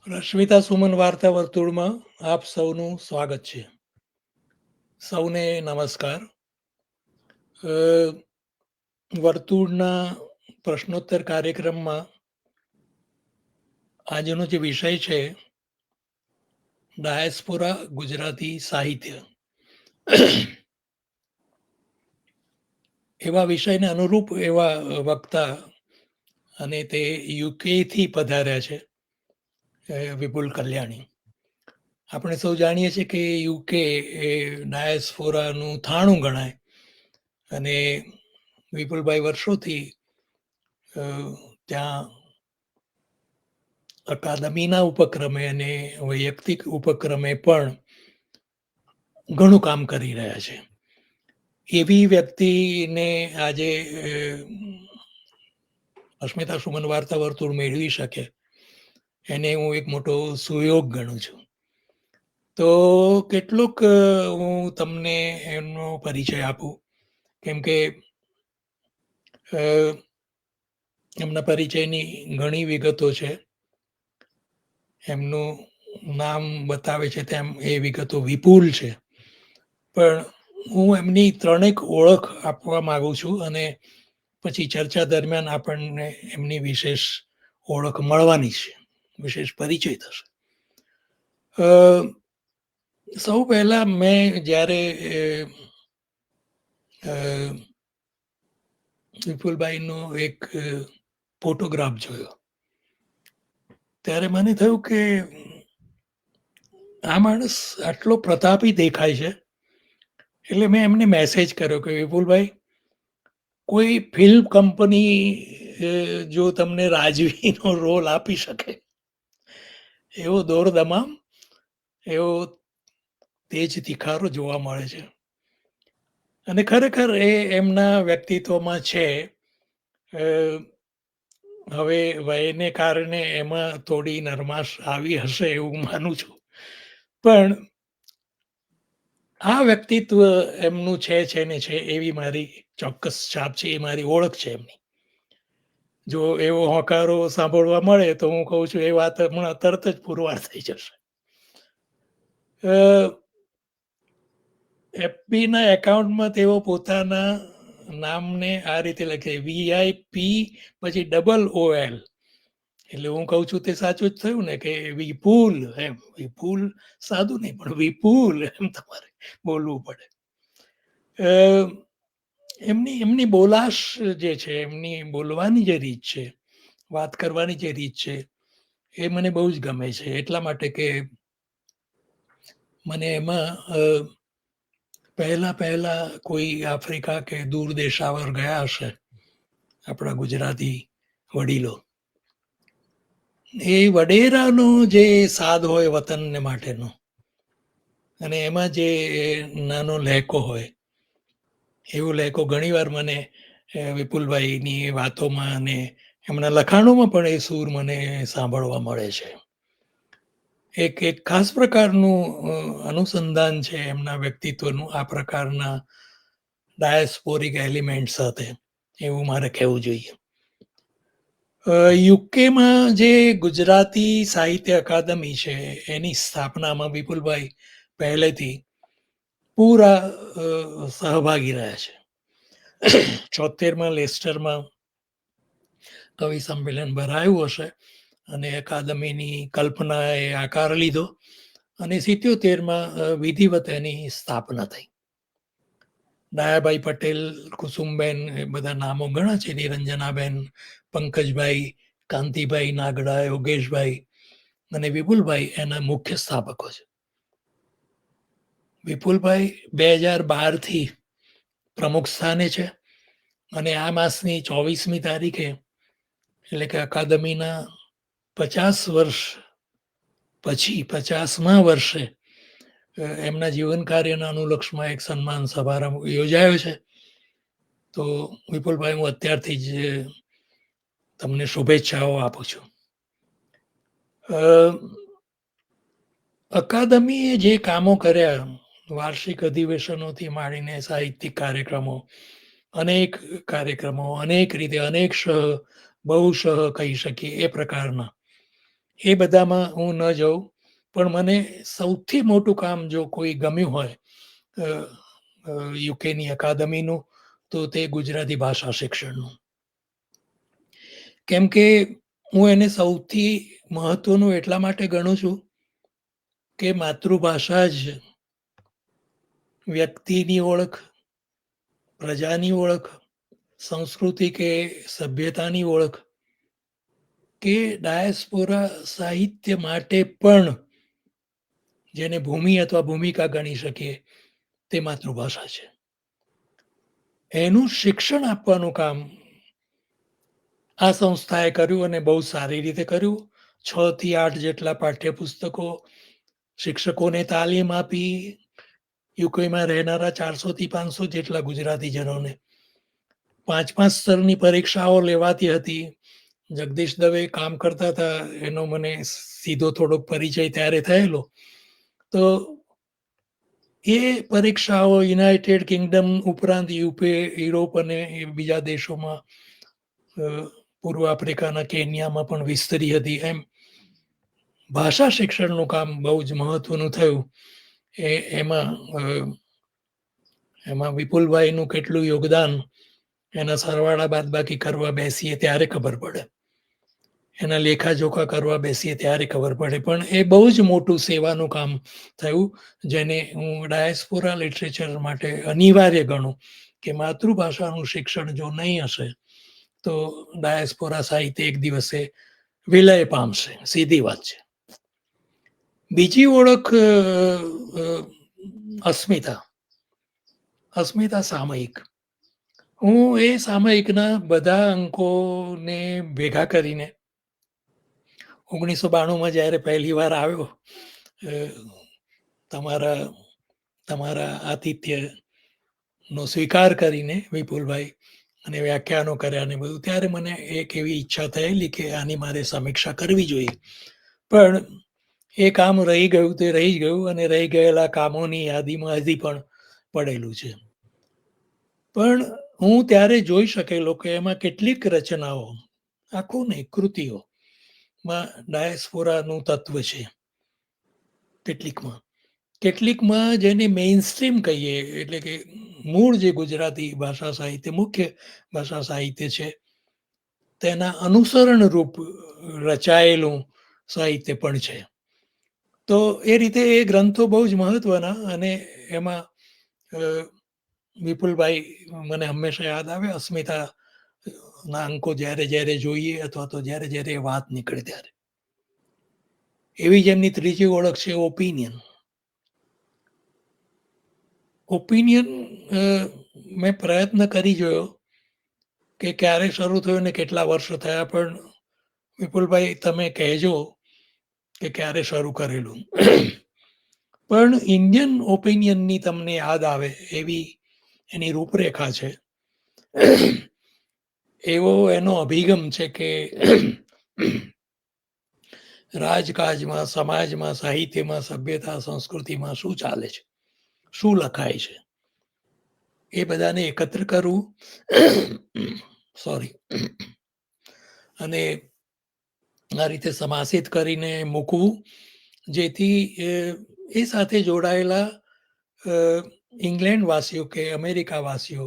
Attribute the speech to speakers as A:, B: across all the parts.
A: રશ્મિતા સુમન વાર્તા વર્તુળમાં આપ સૌનું સ્વાગત છે. સૌને નમસ્કાર. વર્તુળના પ્રશ્નોત્તર કાર્યક્રમમાં આજનો જે વિષય છે ડાયસ્પોરા ગુજરાતી સાહિત્ય, એવા વિષયને અનુરૂપ એવા વક્તા અને તે યુકેથી પધાર્યા છે વિપુલ કલ્યાણી. આપણે સૌ જાણીએ છીએ કે યુકે એ ડાયસ્પોરાનું થાણું ગણાય અને વિપુલભાઈ વર્ષોથી ત્યાં અકાદમીના ઉપક્રમે અને વૈયક્તિક ઉપક્રમે પણ ઘણું કામ કરી રહ્યા છે. એવી વ્યક્તિને આજે અસ્મિતા સુમન વાર્તા વર્તુળ મેળવી શકે એને હું એક મોટો સુયોગ ગણું છું. તો કેટલોક હું તમને એમનો પરિચય આપું, કેમ કે એમના પરિચયની ઘણી વિગતો છે. એમનું નામ બતાવે છે તેમ એ વિગતો વિપુલ છે, પણ હું એમની ત્રણેક ઓળખ આપવા માંગુ છું અને પછી ચર્ચા દરમિયાન આપણને એમની વિશેષ ઓળખ મળવાની છે, વિશેષ પરિચય થશે. સૌ પહેલા મેં જ્યારે વિપુલભાઈનો એક ફોટોગ્રાફ જોયો ત્યારે મને થયું કે આ માણસ આટલો પ્રતાપી દેખાય છે. એટલે મેં એમને મેસેજ કર્યો કે વિપુલભાઈ, કોઈ ફિલ્મ કંપની જો તમને રાજવીનો રોલ આપી શકે એવો દોરદમામ, એવો તેજ તિખારો જોવા મળે છે. અને ખરેખર એ એમના વ્યક્તિત્વમાં છે. હવે વયને કારણે એમાં થોડી નરમાશ આવી હશે એવું માનું છું, પણ આ વ્યક્તિત્વ એમનું છે ને છે એવી મારી ચોક્કસ છાપ છે, એ મારી ઓળખ છે એમની. જો એવો હોંકારો સાંભળવા મળે તો હું કહું છું એ વાત હમણાં તરત જ પુરવાર થઈ જશે. એફબીના એકાઉન્ટમાં તેઓ પોતાના નામને આ રીતે લખે VIP પછી OOL. એટલે હું કહું છું તે સાચું જ થયું ને કે વિપુલ, એમ વિપુલ સાદું નહીં પણ વિપુલ એમ તમારે બોલવું પડે. એમની બોલાશ જે છે, એમની બોલવાની જે રીત છે, વાત કરવાની જે રીત છે, એ મને બહુ જ ગમે છે. એટલા માટે કે મને એમાં પહેલા કોઈ આફ્રિકા કે દૂર દેશાવર ગયા હશે આપણા ગુજરાતી વડીલો, એ વડેરાનો જે સાદ હોય વતનને માટેનો, અને એમાં જે નાનો લહેકો હોય, એવો લહેકો ઘણીવાર મને વિપુલભાઈની વાતોમાં અને એમના લખાણોમાં પણ એ સૂર મને સાંભળવા મળે છે. એક ખાસ પ્રકારનું અનુસંધાન છે એમના વ્યક્તિત્વનું આ પ્રકારના ડાયસ્પોરિક એલિમેન્ટ સાથે, એવું મારે કહેવું જોઈએ. યુકેમાં જે ગુજરાતી સાહિત્ય અકાદમી છે એની સ્થાપનામાં વિપુલભાઈ પહેલેથી પૂરા સહભાગી રહ્યા છે. 76માં લેસ્ટરમાં કવિ સંમેલન ભરાયું હશે અને અકાદમીની કલ્પનાએ આકાર લીધો અને 77માં વિધિવત એની સ્થાપના થઈ. ડાયાભાઈ પટેલ, કુસુમબેન, એ બધા નામો ઘણા છે, નિરંજનાબેન, પંકજભાઈ, કાંતિભાઈ નાગડા, યોગેશભાઈ અને વિપુલભાઈ એના મુખ્ય સ્થાપકો છે. વિપુલભાઈ 2012થી પ્રમુખ સ્થાને છે અને આ માસની 24મી તારીખે, એટલે કે અકાદમીના 50 વર્ષ પછી 50મા વર્ષે એમના જીવન કાર્યના અનુલક્ષમાં એક સન્માન સમારંભ યોજાયો છે. તો વિપુલભાઈ, હું અત્યારથી જ તમને શુભેચ્છાઓ આપું છું. અકાદમીએ જે કામો કર્યા, વાર્ષિક અધિવેશનોથી માંડીને સાહિત્યિક કાર્યક્રમો, અનેક રીતે અનેક બહુશઃ કહી શકીએ એ પ્રકારના, એ બધામાં હું ન જાઉં, પણ મને સૌથી મોટું કામ જો કોઈ ગમ્યું હોય યુકેની અકાદમીનું, તો તે ગુજરાતી ભાષા શિક્ષણનું. કેમ કે હું એને સૌથી મહત્વનું એટલા માટે ગણું છું કે માતૃભાષા જ વ્યક્તિની ઓળખ, પ્રજાની ઓળખ, સંસ્કૃતિ કે સભ્યતાની ઓળખ કે ડાયસ્પોરા સાહિત્ય માટે પણ જેને ભૂમિ અથવા ભૂમિકા ગણી શકીએ તે માતૃભાષા છે. એનું શિક્ષણ આપવાનું કામ આ સંસ્થાએ કર્યું અને બહુ સારી રીતે કર્યું. 6 થી 8 જેટલા પાઠ્યપુસ્તકો, શિક્ષકોને તાલીમ આપી, યુકેમાં રહેનારા 400 થી 500 જેટલા ગુજરાતીજનોને 5 સ્તરની પરીક્ષાઓ લેવાતી હતી. જગદીશ દવે કામ કરતા હતા, એનો મને સીધો થોડોક પરિચય ત્યારે થયેલો. તો એ પરીક્ષાઓ યુનાઇટેડ કિંગડમ ઉપરાંત યુરોપ અને બીજા દેશોમાં, પૂર્વ આફ્રિકાના કેન્યામાં પણ વિસ્તરી હતી. એમ ભાષા શિક્ષણનું કામ બહુ જ મહત્વનું થયું. એમાં વિપુલભાઈનું કેટલું યોગદાન એના સરવાળા બાદબાકી કરવા બેસીએ ત્યારે ખબર પડે, એના લેખાજોખા કરવા બેસીએ ત્યારે ખબર પડે. પણ એ બહુ જ મોટું સેવાનું કામ થયું, જેને હું ડાયસ્પોરા લિટરેચર માટે અનિવાર્ય ગણું કે માતૃભાષાનું શિક્ષણ જો નહીં હશે તો ડાયસ્પોરા સાહિત્ય એક દિવસે વિલય પામશે. સીધી વાત છે. બીજી ઓળખ અસ્મિતા સામયિક. હું એ સામયિકના બધા અંકોને ભેગા કરીને 1992 જ્યારે પહેલી વાર આવ્યો, તમારા આતિથ્યનો સ્વીકાર કરીને વિપુલભાઈ અને વ્યાખ્યાનો કર્યા ને બધું, ત્યારે મને એક એવી ઈચ્છા થયેલી કે આની મારે સમીક્ષા કરવી જોઈએ. પણ એ કામ રહી ગયું તે રહી ગયું, અને રહી ગયેલા કામોની યાદીમાં હજી પણ પડેલું છે. પણ હું ત્યારે જોઈ શકેલો કે એમાં કેટલીક રચનાઓ, આખું નહીં કૃતિઓમાં ડાયસ્પોરાનું તત્વ છે. કેટલીકમાં જેને મેઇન સ્ટ્રીમ કહીએ, એટલે કે મૂળ જે ગુજરાતી ભાષા સાહિત્ય, મુખ્ય ભાષા સાહિત્ય છે, તેના અનુસરણ રૂપ રચાયેલું સાહિત્ય પણ છે. તો એ રીતે એ ગ્રંથો બહુ જ મહત્વના, અને એમાં વિપુલભાઈ મને હંમેશા યાદ આવે. અસ્મિતાના અંકો જ્યારે જ્યારે જોઈએ અથવા તો જ્યારે જ્યારે વાત નીકળે ત્યારે. એવી જ એમની ત્રીજી ઓળખ છે ઓપિનિયન. મેં પ્રયત્ન કરી જોયો કે ક્યારે શરૂ થયું ને કેટલા વર્ષો થયા, પણ વિપુલભાઈ તમે કહેજો કે ક્યારે શરૂ કરેલું. પણ ઇન્ડિયન ઓપિનિયનની તમને યાદ આવે એવી એની રૂપરેખા છે. એવો એનો અભિગમ છે કે રાજકાજમાં, સમાજમાં, સાહિત્યમાં, સભ્યતા, સંસ્કૃતિમાં શું ચાલે છે, શું લખાય છે, એ બધાને એકત્ર કરવું, અને આ રીતે સમાસિત કરીને મૂકવું, જેથી એ સાથે જોડાયેલા ઇંગ્લેન્ડ વાસીઓ કે અમેરિકા વાસીઓ,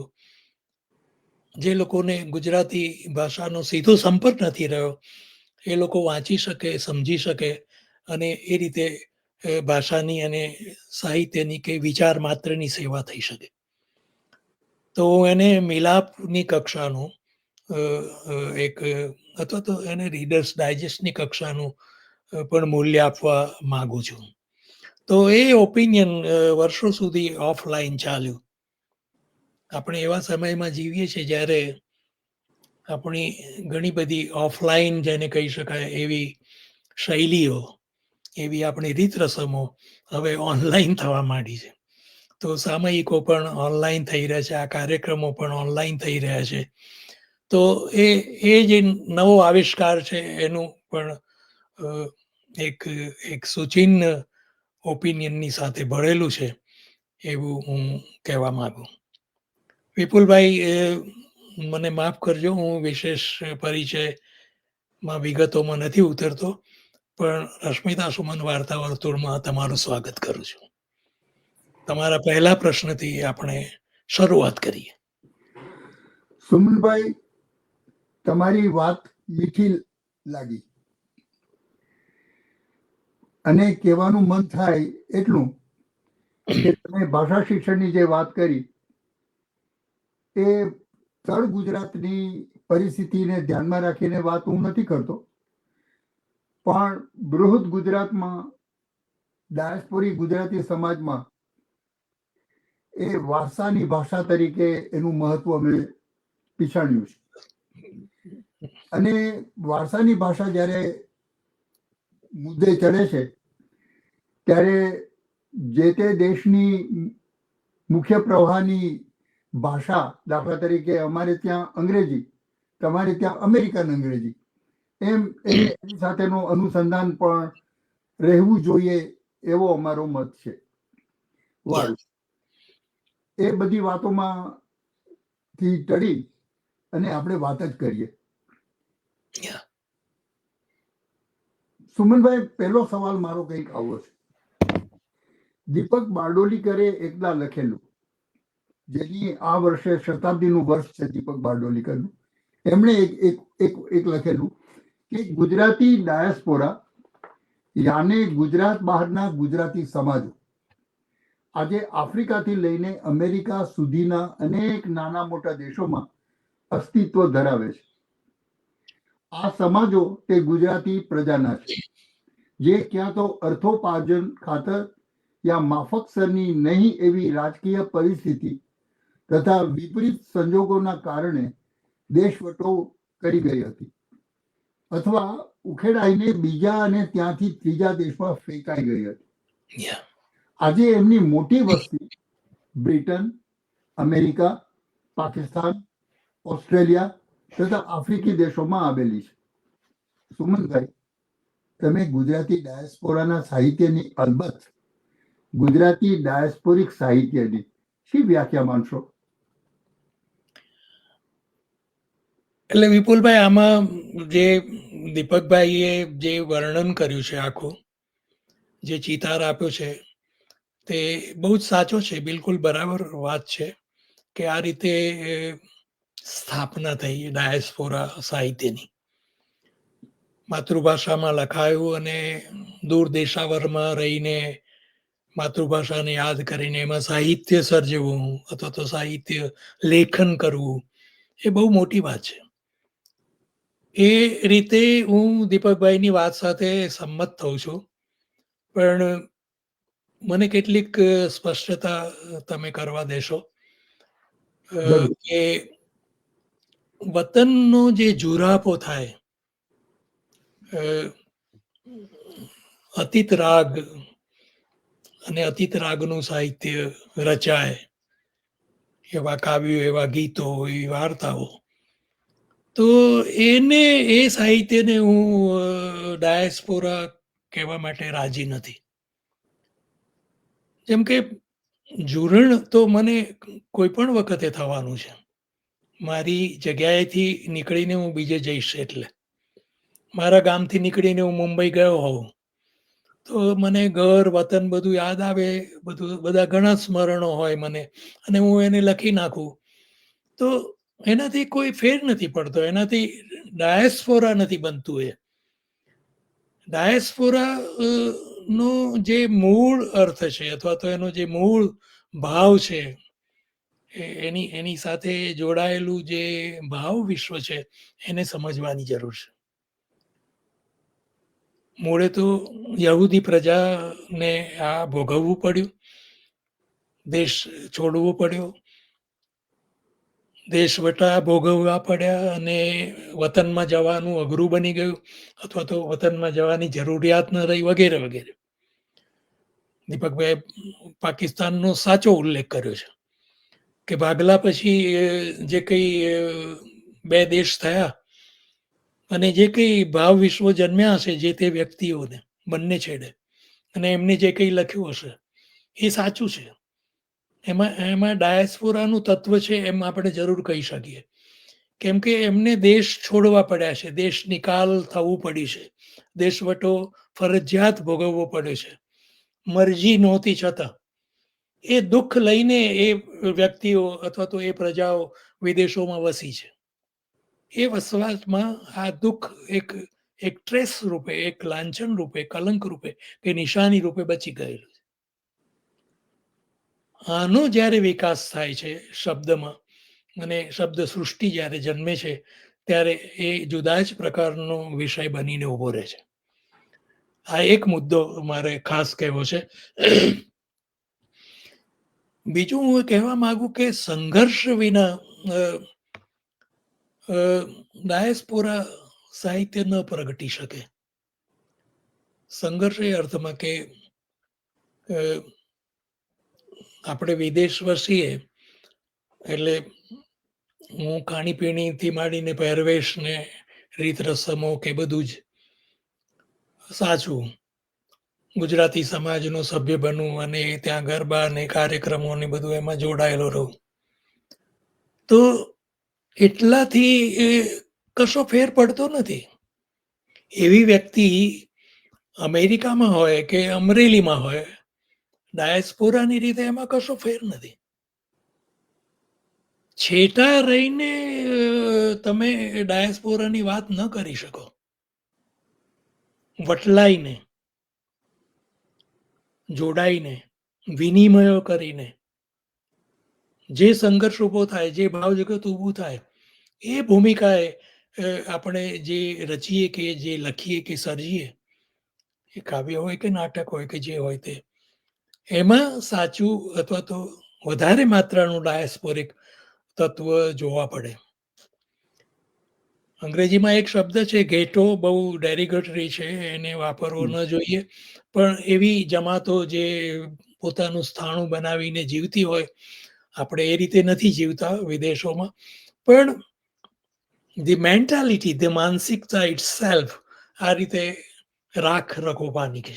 A: જે લોકોને ગુજરાતી ભાષાનો સીધો સંપર્ક નથી રહ્યો, એ લોકો વાંચી શકે, સમજી શકે, અને એ રીતે ભાષાની અને સાહિત્યની કે વિચાર માત્રની સેવા થઈ શકે. તો એને મિલાપની કક્ષાનું એક, અથવા તો એને રીડર્સ ડાયજેસ્ટની કક્ષાનું પણ મૂલ્ય આપવા માંગુ છું. તો એ ઓપિનિયન વર્ષો સુધી ઓફલાઈન ચાલ્યું. આપણે એવા સમયમાં જીવીએ છીએ જ્યારે આપણી ઘણી બધી ઓફલાઈન જેને કહી શકાય એવી શૈલીઓ, એવી આપણી રીત રસમો હવે ઓનલાઈન થવા માંડી છે. તો સામયિકો પણ ઓનલાઈન થઈ રહ્યા છે, આ કાર્યક્રમો પણ ઓનલાઈન થઈ રહ્યા છે. તો એ જે નવો આવિષ્કાર છે એનું પણ એક સુચિન્ન ઓપિનિયનની સાથે ભળેલું છે, એવું હું કહેવા માંગુ. વિપુલભાઈ, મને માફ કરજો, હું વિશેષ પરિચયમાં વિગતોમાં નથી ઉતરતો, પણ રશ્મિતા સુમન વાર્તા વર્તુળમાં તમારું સ્વાગત કરું છું. તમારા પહેલા પ્રશ્નથી આપણે શરૂઆત કરીએ.
B: સુમનભાઈ, તમારી વાત મીઠી લાગી અને કહેવાનું મન થાય એટલું કે તમે ભાષા શિક્ષણની જે વાત કરી એ તળ ગુજરાતની પરિસ્થિતિને ધ્યાનમાં રાખીને વાત હું નથી કરતો, પણ બૃહદ ગુજરાતમાં ડાયસ્પોરિક ગુજરાતી સમાજમાં એ વારસાની ભાષા તરીકે એનું મહત્વ મેં પીછાણ્યું છે. અને વારસાની ભાષા જ્યારે મુદ્દે ચડે છે ત્યારે જે તે દેશની મુખ્ય પ્રવાહની ભાષા, દાખલા તરીકે અમારે ત્યાં અંગ્રેજી, તમારે ત્યાં અમેરિકન અંગ્રેજી, એમ એની સાથેનું અનુસંધાન પણ રહેવું જોઈએ એવો અમારો મત છે. વાળું એ બધી વાતોમાં થી ટળી અને આપણે વાત જ કરીએ. સુમનભાઈ, પહેલો સવાલ મારો કંઈક આવો છે. દીપક બારડોલીકરે એકદા લખેલું, જેની આ વર્ષે શતાબ્દીનું વર્ષ છે દીપક બારડોલીકરનું, એમણે એક લખેલું કે ગુજરાતી ડાયસ્પોરા યાને ગુજરાત બહારના ગુજરાતી સમાજો આજે આફ્રિકાથી લઈને અમેરિકા સુધીના અનેક નાના મોટા દેશોમાં અસ્તિત્વ ધરાવે છે. આ સમાજો તે ગુજરાતી પ્રજાના છે, જે ક્યાં તો અર્થોપાર્જન ખાતર યા માફકસરની નહીં એવી રાજકીય પરિસ્થિતિ તથા વિપરીત સંજોગોના કારણે દેશવટો કરી ગઈ હતી, અથવા ઉખેડાઈને બીજા અને ત્યાંથી ત્રીજા દેશમાં ફેંકાઈ ગઈ હતી. આજે એમની મોટી વસ્તી બ્રિટન, અમેરિકા, પાકિસ્તાન, ઓસ્ટ્રેલિયા તથા આફ્રિકી દેશોમાં આવેલી છે. સુમનભાઈ, તમે ગુજરાતી ડાયસ્પોરાના સાહિત્યની, અલબત્ત ગુજરાતી ડાયસ્પોરિક સાહિત્યની શી વ્યાખ્યા માનશો?
A: એટલે વિપુલભાઈ, આમાં જે દીપકભાઈએ જે વર્ણન કર્યું છે, આખું જે ચિતાર આપ્યો છે તે બહુ જ સાચો છે, બિલકુલ બરાબર વાત છે કે આ રીતે સ્થાપના થઈ ડાયસ્પોરા સાહિત્યની. માતૃભાષામાં લખાયું અને દૂર દેશાવરમાં રહીને માતૃભાષાને યાદ કરીને એમાં સાહિત્ય સર્જવું અથવા તો સાહિત્ય લેખન કરવું એ બહુ મોટી વાત છે. એ રીતે હું દીપકભાઈની વાત સાથે સંમત થઉં છું, પણ મને કેટલીક સ્પષ્ટતા તમે કરવા દેશો કે વતનનો જે જુરાપો થાય, અતીત રાગ અને અતીત રાગનું સાહિત્ય રચાય, એવા કાવ્યો, એવા ગીતો, એવી વાર્તાઓ, તો એ સાહિત્યને હું ડાયસ્પોરા કહેવા માટે રાજી નથી. જેમ કે જુરણ તો મને કોઈ પણ વખતે થવાનું છે. મારી જગ્યાએથી નીકળીને હું બીજે જઈશ, એટલે મારા ગામથી નીકળીને હું મુંબઈ ગયો હોઉં તો મને ઘર, વતન બધું યાદ આવે, બધા ઘણા સ્મરણો હોય મને, અને હું એને લખી નાખું તો એનાથી કોઈ ફેર નથી પડતો, એનાથી ડાયસ્પોરા નથી બનતું. એ ડાયસ્પોરા નો જે મૂળ અર્થ છે અથવા તો એનો જે મૂળ ભાવ છે, એની સાથે જોડાયેલું જે ભાવ વિશ્વ છે એને સમજવાની જરૂર છે. મૂળે તો યહૂદી પ્રજાને આ ભોગવવું પડ્યું, દેશ છોડવો પડ્યો, દેશ વટા ભોગવવા પડ્યા, અને વતનમાં જવાનું અઘરું બની ગયું અથવા તો વતનમાં જવાની જરૂરિયાત ન રહી, વગેરે વગેરે. દીપકભાઈ પાકિસ્તાનનો સાચો ઉલ્લેખ કર્યો છે કે ભાગલા પછી જે કંઈ બે દેશ થયા અને જે કંઈ ભાવ વિશ્વ જન્મ્યા હશે જે તે વ્યક્તિઓને બંને છેડે, અને એમને જે કંઈ લખ્યું હશે એ સાચું છે. એમાં ડાયસ્પોરાનું તત્વ છે એમ આપણે જરૂર કહી શકીએ, કેમ કે એમને દેશ છોડવા પડ્યા છે, દેશ નિકાલ થવું પડી છે, દેશવટો ફરજિયાત ભોગવવો પડે છે, મરજી નહોતી છતાં. એ દુઃખ લઈને એ વ્યક્તિઓ અથવા તો એ પ્રજાઓ વિદેશોમાં વસી છે. એ વસવાટમાં આ દુઃખ એક ટ્રેસ રૂપે, એક લાંછન રૂપે, કલંક રૂપે કે નિશાની રૂપે બચી ગયેલું છે. આનો જ્યારે વિકાસ થાય છે શબ્દમાં અને શબ્દ સૃષ્ટિ જ્યારે જન્મે છે ત્યારે એ જુદા જ પ્રકારનો વિષય બનીને ઉભો રહે છે. આ એક મુદ્દો મારે ખાસ કહેવો છે. બીજું હું કહેવા માંગુ કે સંઘર્ષ વિના ડાયસ્પોરા સાહિત્ય ન પ્રગટી શકે. સંઘર્ષ એ અર્થમાં કે આપણે વિદેશ વસીએ એટલે હું ખાણીપીણીથી માંડીને પહેરવેશ ને રીત રસમો કે બધું જ સાચું ગુજરાતી સમાજનો સભ્ય બનવું અને ત્યાં ગરબા અને કાર્યક્રમો ને બધું એમાં જોડાયેલો રહું, તો એટલાથી કશો ફેર પડતો નથી. એવી વ્યક્તિ અમેરિકામાં હોય કે અમરેલીમાં હોય, ડાયસ્પોરાની રીતે એમાં કશો ફેર નથી. છેટા રહીને તમે ડાયસ્પોરાની વાત ન કરી શકો. વટલાઈને, જોડાઈને, વિનિમયો કરીને જે સંઘર્ષ ઊભો થાય, જે ભાવ જગત ઊભું થાય, એ ભૂમિકાએ આપણે જે રચીએ કે જે લખીએ કે સર્જીએ, એ કાવ્ય હોય કે નાટક હોય કે જે હોય તે, એમાં સાચું અથવા તો વધારે માત્રાનું ડાયસ્પોરિક તત્વ જોવા પડે. અંગ્રેજીમાં એક શબ્દ છે ગેટો, બહુ ડેરિગેટરી છે, એને વાપરવો ન જોઈએ. પણ એવી જમાતો જે પોતાનું સ્થાણું બનાવીને જીવતી હોય, આપણે એ રીતે નથી જીવતા વિદેશોમાં, પણ ધી મેન્ટાલિટી, ધી માનસિકતા ઇટ સેલ્ફ આ રીતે રાખ રખોપાની છે.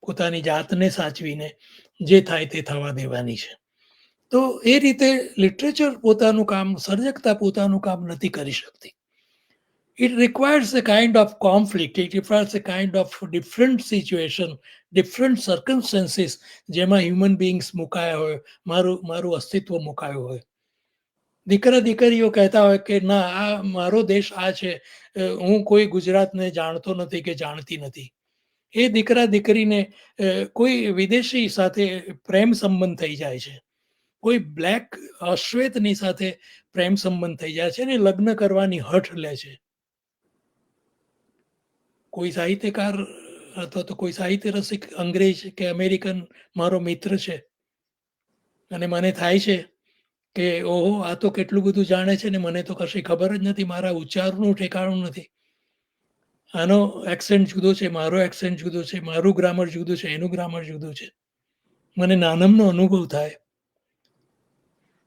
A: પોતાની જાતને સાચવીને જે થાય તે થવા દેવાની છે. તો એ રીતે લિટરેચર પોતાનું કામ, સર્જકતા પોતાનું કામ નથી કરી શકતી. It requires a kind of conflict. It requires a kind of different situation, different circumstances જેમાં હ્યુમન બીંગ્સ મુકાયા હોય, મારું અસ્તિત્વ મુકાયું હોય. દીકરા દીકરીઓ કહેતા હોય કે ના, આ મારો દેશ આ છે, હું કોઈ ગુજરાતને જાણતો નથી કે જાણતી નથી. એ દીકરા દીકરીને કોઈ વિદેશી સાથે પ્રેમ સંબંધ થઈ જાય છે, કોઈ બ્લેક અશ્વેતની સાથે પ્રેમ સંબંધ થઈ જાય છે અને લગ્ન કરવાની હઠ લે છે. કોઈ સાહિત્યકાર અથવા તો કોઈ સાહિત્ય રસિક અંગ્રેજ કે અમેરિકન મારો મિત્ર છે અને મને થાય છે કે ઓહો, આ તો કેટલું બધું જાણે છે ને મને તો કશી ખબર જ નથી, મારા ઉચ્ચારનું ઠેકાણું નથી, આનો એક્સેન્ટ જુદો છે, મારો એક્સેન્ટ જુદો છે, મારું ગ્રામર જુદું છે, એનું ગ્રામર જુદું છે, મને નાનમનો અનુભવ થાય.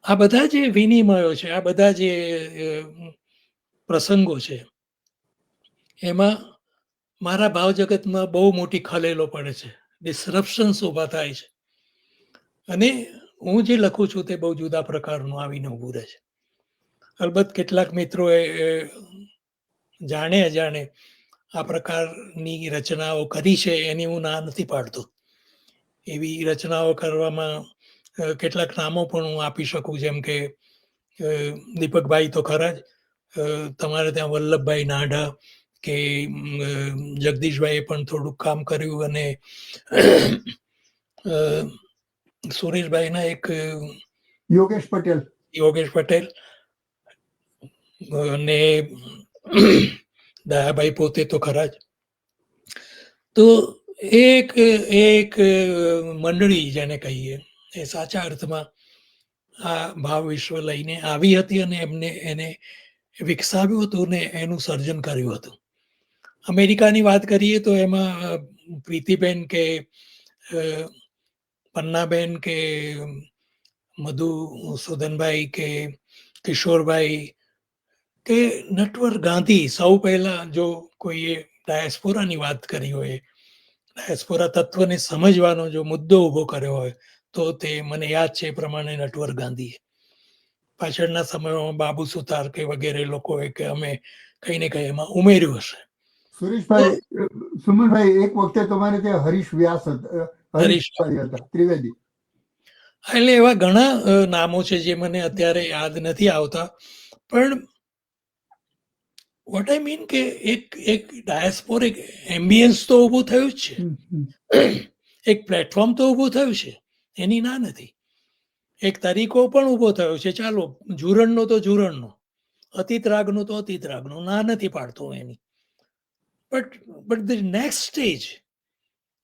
A: આ બધા જે વિનિમયો છે, આ બધા જે પ્રસંગો છે, એમાં મારા ભાવ જગતમાં બહુ મોટી ખલેલો પડે છે, ડિસરપ્શન્સ ઊભા થાય છે. અને હું જે લખું છું તે બહુ જુદા પ્રકારનું આવીને ઊભું રહે છે. અલબત્ત કેટલાક મિત્રોએ જાણે અજાણે આ પ્રકારની રચનાઓ કરી છે, એની હું ના નથી પાડતો. એવી રચનાઓ કરવામાં કેટલાક નામો પણ હું આપી શકું, જેમ કે દીપકભાઈ તો ખરા જ, તમારે ત્યાં વલ્લભભાઈ નાઢા કે જગદીશભાઈએ પણ થોડુંક કામ કર્યું, અને સુરેશભાઈના એક
B: યોગેશ પટેલ
A: અને દયાભાઈ પોતે તો ખરા જ. તો એક મંડળી જેને કહીએ, એ સાચા અર્થમાં આ ભાવ વિશ્વ લઈને આવી હતી અને એને વિકસાવ્યું હતું ને એનું સર્જન કર્યું હતું. અમેરિકાની વાત કરીએ તો એમાં પ્રીતિબેન કે પન્નાબેન કે મધુસૂદનભાઈ કે કિશોરભાઈ કે નટવર ગાંધી, સૌ પહેલા જો કોઈએ ડાયસ્પોરાની વાત કરી હોય, ડાયસ્પોરા તત્વને સમજવાનો જો મુદ્દો ઊભો કર્યો હોય, તો તે મને યાદ છે એ પ્રમાણે નટવર ગાંધીએ. પાછળના સમયમાં બાબુ સુતાર કે વગેરે લોકોએ કે અમે કંઈ ને કંઈ એમાં ઉમેર્યું હશે.
B: સુરેશભાઈ, સુમનભાઈ, એક વખતે તમારે ત્યાં હરીશ વ્યાસ હતા, હરીશભાઈ હતા ત્રિવેદી.
A: એટલે એવા ઘણા નામો છે જે મને અત્યારે યાદ નથી આવતા, પણ વોટ આઈ મીન કે એક ડાયસ્પોરિક એમ્બિયન્સ તો ઊભું થયું જ છે, એક પ્લેટફોર્મ તો ઊભું થયું છે, એની ના નથી. એક તરીકો પણ ઊભો થયો છે. ચાલો, ઝુરણનો તો ઝુરણનો, અતિત રાગનો તો અતિત રાગનો, ના નથી પાડતો એની. બટ ધ નેક્સ્ટ સ્ટેજ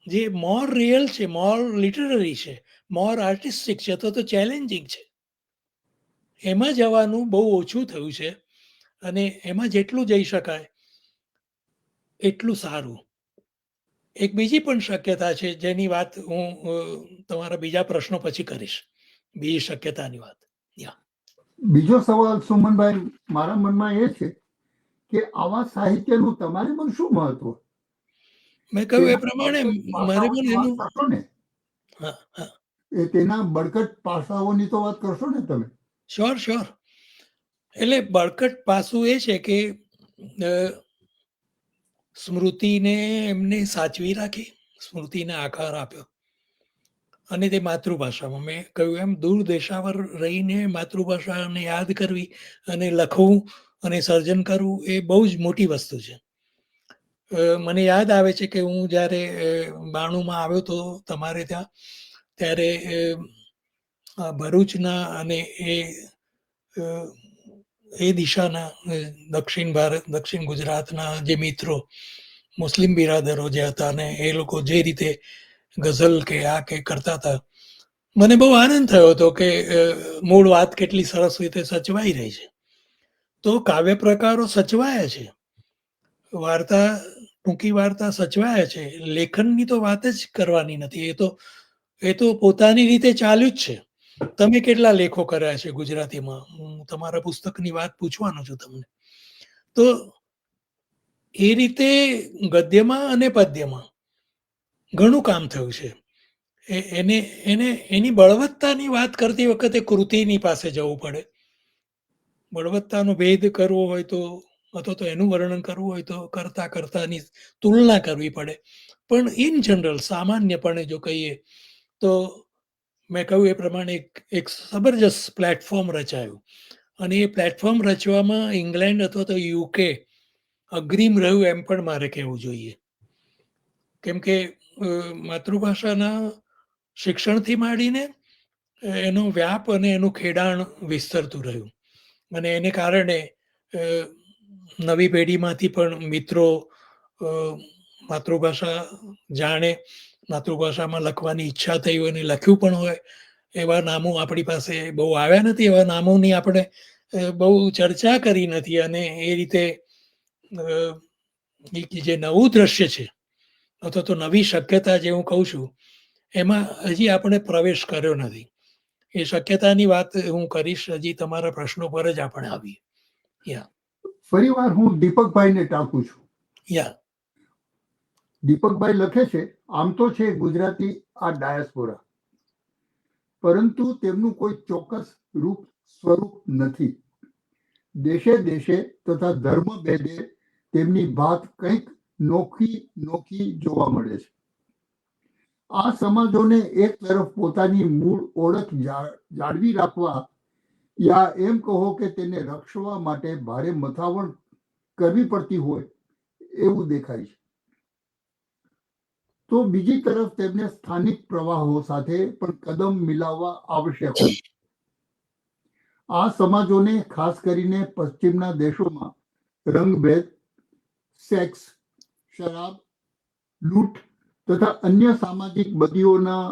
A: જે મોર રિયલ છે, મોર લિટરરી છે, મોર આર્ટિસ્ટિક છે, તો ચેલેન્જિંગ છે, એમાં જવાનું બહુ ઓછું થયું છે. અને એમાં જેટલું જઈ શકાય એટલું સારું. એક બીજી પણ શક્યતા છે જેની વાત હું તમારા બીજા પ્રશ્નો પછી કરીશ, બીજી શક્યતાની વાત.
B: બીજો સવાલ સુમનભાઈ મારા મનમાં એ છે કે આવા સાહિત્યનું તમારે પણ શું મહત્વ?
A: મેં કહ્યું એ પ્રમાણે મારે પણ એનું
B: કરશો ને, તેના બળકટ પાસાઓની તો વાત કરશો ને તમે?
A: શ્યોર. એટલે બળકટ પાસું એ છે કે સ્મૃતિને એમને સાચવી રાખી, સ્મૃતિને આકાર આપ્યો, અને તે માતૃભાષામાં. મેં કહ્યું એમ, દૂર દેશાવર રહીને માતૃભાષાને યાદ કરવી અને લખવું અને સર્જન કરવું એ બહુ જ મોટી વસ્તુ છે. મને યાદ આવે છે કે હું જ્યારે 92માં આવ્યો તો તમારે ત્યાં, ત્યારે ભરૂચના અને એ દિશાના દક્ષિણ ગુજરાતના જે મિત્રો, મુસ્લિમ બિરાદરો જે હતા, ને એ લોકો જે રીતે ગઝલ કે આ કે કરતા હતા, મને બહુ આનંદ થયો હતો કે મૂળ વાત કેટલી સરસ રીતે સચવાઈ રહી છે. તો કાવ્ય પ્રકારો સચવાયા છે, વાર્તા, ટૂંકી વાર્તા સચવાયા છે. લેખનની તો વાત જ કરવાની નથી, એ તો પોતાની રીતે ચાલ્યું જ છે. તમે કેટલા લેખો કર્યા છે ગુજરાતીમાં? હું તમારા પુસ્તકની વાત પૂછવાનો છું તમને. તો એ રીતે ગદ્યમાં અને પદ્યમાં ઘણું કામ થયું છે. એની બળવત્તાની વાત કરતી વખતે કૃતિની પાસે જવું પડે. બળવત્તાનો ભેદ કરવો હોય તો, અથવા તો એનું વર્ણન કરવું હોય તો કરતાની તુલના કરવી પડે. પણ ઇન જનરલ, સામાન્યપણે જો કહીએ તો મેં કહ્યું એ પ્રમાણે એક જબરજસ્ત પ્લેટફોર્મ રચાયું. અને એ પ્લેટફોર્મ રચવામાં ઇંગ્લેન્ડ અથવા તો યુકે અગ્રીમ રહ્યું એમ પણ મારે કહેવું જોઈએ. કેમ કે માતૃભાષાના શિક્ષણથી માંડીને એનો વ્યાપ અને એનું ખેડાણ વિસ્તરતું રહ્યું. અને એને કારણે નવી પેઢીમાંથી પણ મિત્રો માતૃભાષા જાણે, માતૃભાષામાં લખવાની ઈચ્છા થઈ હોય અને લખ્યું પણ હોય, એવા નામો આપણી પાસે બહુ આવ્યા નથી. એવા નામોની આપણે બહુ ચર્ચા કરી નથી. અને એ રીતે જે નવું દ્રશ્ય છે અથવા તો નવી શક્યતા જે હું કહું છું, એમાં હજી આપણે પ્રવેશ કર્યો નથી. એ શક્યતાની વાત હું કરીશ હજી તમારા પ્રશ્નો પર જ આપણે આવીએ.
B: ફરી વાર હું દીપકભાઈને ટાંકું છું. દીપકભાઈ લખે છે, આમ તો છે ગુજરાતી આ ડાયસ્પોરા, પરંતુ તેમનું કોઈ ચોક્કસ રૂપ સ્વરૂપ નથી. દેશે દેશે તથા ધર્મ ભેદે તેમની વાત કંઈક નોખી જોવા મળે છે. આ સમાજોને એક તરફ પોતાની મૂળ ઓળખ જાળવી રાખવા, યા એમ કહો કે તેને રક્ષવા માટે ભારે મથામણ કરવી પડતી હોય એવું દેખાય છે. તો બીજી તરફ તેમને સ્થાનિક પ્રવાહો સાથે પણ કદમ મિલાવવા આવશ્યક હોય. આ સમાજોને ખાસ કરીને પશ્ચિમના દેશોમાં રંગભેદ, સેક્સ, શરાબ, લૂંટ તથા અન્ય સામાજિક બદીઓના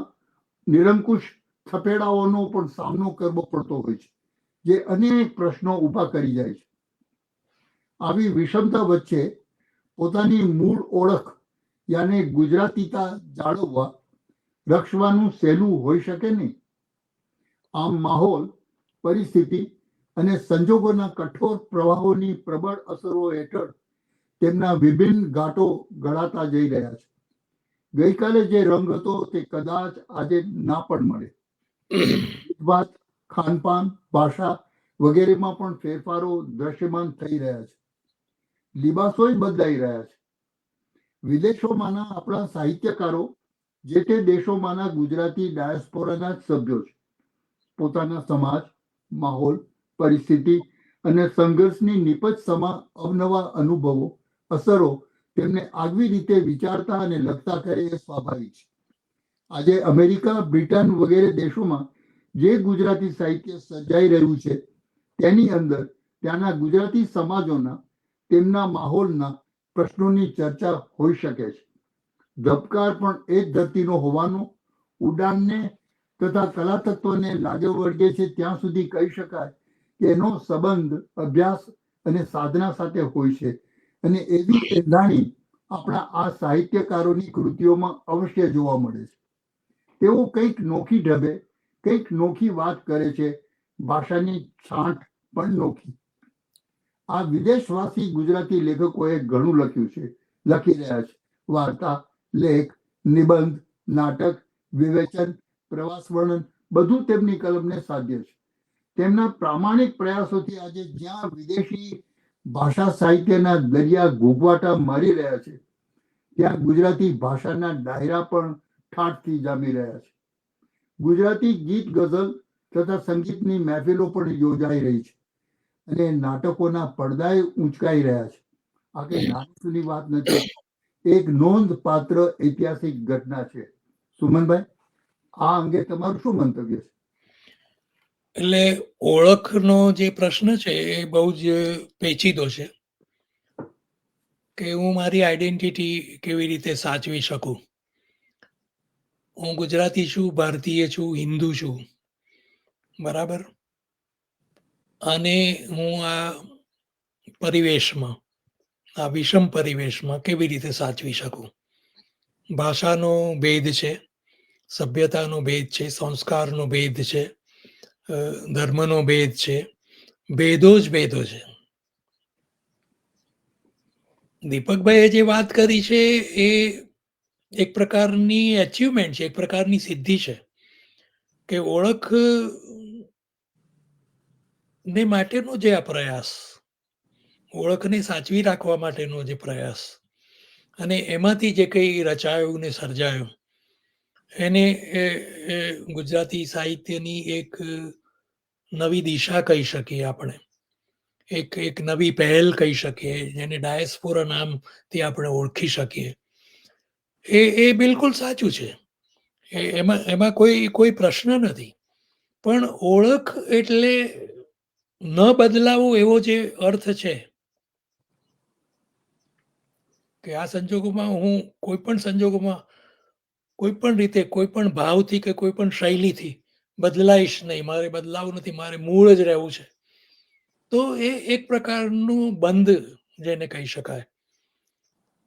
B: નિરંકુશ થપેડાઓનો પણ સામનો કરવો પડતો હોય છે, જે અનેક પ્રશ્નો ઊભા કરી જાય છે. આવી વિષમતા વચ્ચે પોતાની મૂળ ઓળખ યાને ગુજરાતીતા જાળવવા, રક્ષવાનું સહેલું હોઈ શકે નહીં. આમ માહોલ, પરિસ્થિતિ અને સંજોગોના કઠોર પ્રવાહોની પ્રબળ અસરો હેઠળ તેમના વિભિન્ન ઘાટો ઘડાતા જઈ રહ્યા છે. ગઈકાલે જે રંગ હતો તે કદાચ આજે ના પણ મળે. વાત, ખાનપાન, ભાષા વગેરેમાં પણ ફેરફારો દ્રશ્યમાન થઈ રહ્યા છે. લિબાસોય બદલાઈ રહ્યા છે. વિદેશોમાંના આપણા સાહિત્યકારો જે તે દેશોમાંના ગુજરાતી ડાયસ્પોરાના જ સભ્યો છે. પોતાના સમાજ, માહોલ, પરિસ્થિતિ અને સંઘર્ષની નિપજ સમા અવનવા અનુભવો, અસરો તેમને આગવી રીતે વિચારતા અને લખતા કરે એ સ્વાભાવિક છે. આજે અમેરિકા, બ્રિટન વગેરે દેશોમાં જે ગુજરાતી સાહિત્ય સર્જાઈ રહ્યું છે તેની અંદર ત્યાંના ગુજરાતી સમાજોના, તેમના માહોલના પ્રશ્નોની ચર્ચા હોઈ શકે છે. ધબકાર પણ એ જ ધરતીનો હોવાનો ઉડાનને તથા કલા તત્વને લાગે વળગે છે ત્યાં સુધી કહી શકાય કે એનો સંબંધ અભ્યાસ અને સાધના સાથે હોય છે. અને એવી એંધાણી આપણા આ સાહિત્યકારોની કૃતિઓમાં અવશ્ય જોવા મળે છે. તેઓ કંઈક નોખી ઢબે કંઈક નોખી વાત કરે છે. ભાષાની છાંટ પણ નોખી. આ વિદેશવાસી ગુજરાતી લેખકોએ ઘણું લખ્યું છે, લખી રહ્યા છે. વાર્તા, લેખ, નિબંધ, નાટક, વિવેચન, પ્રવાસ વર્ણન બધું તેમની કલમને સાધ્ય છે. તેમના પ્રામાણિક પ્રયાસોથી આજે જ્યાં વિદેશી ભાષા સાહિત્યના દરિયા ઘૂંઘવાટા મારી રહ્યા છે, ત્યાં ગુજરાતી ભાષાના ડાયરા પણ ઠાઠથી જામી રહ્યા છે. ગુજરાતી ગીત, ગઝલ તથા સંગીતની મહેફિલો પણ યોજાઈ રહી છે અને નાટકોના પડદાએ ઊંચકાઈ રહ્યા છે. આ કઈ નાની સૂની વાત નથી, એક નોંધપાત્ર ઐતિહાસિક ઘટના છે. સુમનભાઈ, આ અંગે તમારું શું મંતવ્ય છે?
A: એટલે ઓળખનો જે પ્રશ્ન છે એ બહુ જ પેચીદો છે કે હું મારી આઈડેન્ટિટી કેવી રીતે સાચવી શકું. હું ગુજરાતી છું, ભારતીય છું, હિન્દુ છું, બરાબર. અને હું આ પરિવેશમાં, આ વિષમ પરિવેશમાં કેવી રીતે સાચવી શકું. ભાષાનો ભેદ છે, સભ્યતાનો ભેદ છે, સંસ્કારનો ભેદ છે, ધર્મનો ભેદ છે, ભેદો જ ભેદો છે. દીપકભાઈએ જે વાત કરી છે એ એક પ્રકારની એચિવમેન્ટ છે, એક પ્રકારની સિદ્ધિ છે કે ઓળખ ને માટેનો જે આ પ્રયાસ, ઓળખને સાચવી રાખવા માટેનો જે પ્રયાસ અને એમાંથી જે કંઈ રચાયું ને સર્જાયું એને ગુજરાતી સાહિત્યની એક નવી દિશા કહી શકીએ આપણે, એક નવી પહેલ કહી શકીએ, જેને ડાયસ્પોરા નામથી આપણે ઓળખી શકીએ. એ બિલકુલ સાચું છે. એમાં કોઈ પ્રશ્ન નથી. પણ ઓળખ એટલે ન બદલાવું એવો જે અર્થ છે કે આ સંજોગોમાં હું કોઈ પણ સંજોગોમાં કોઈ પણ રીતે, કોઈ પણ ભાવથી કે કોઈ પણ શૈલીથી બદલાઈશ નહીં, મારે બદલાવું નથી, મારે મૂળ જ રહેવું છે, તો એ એક પ્રકારનું બંધ જેને કહી શકાય,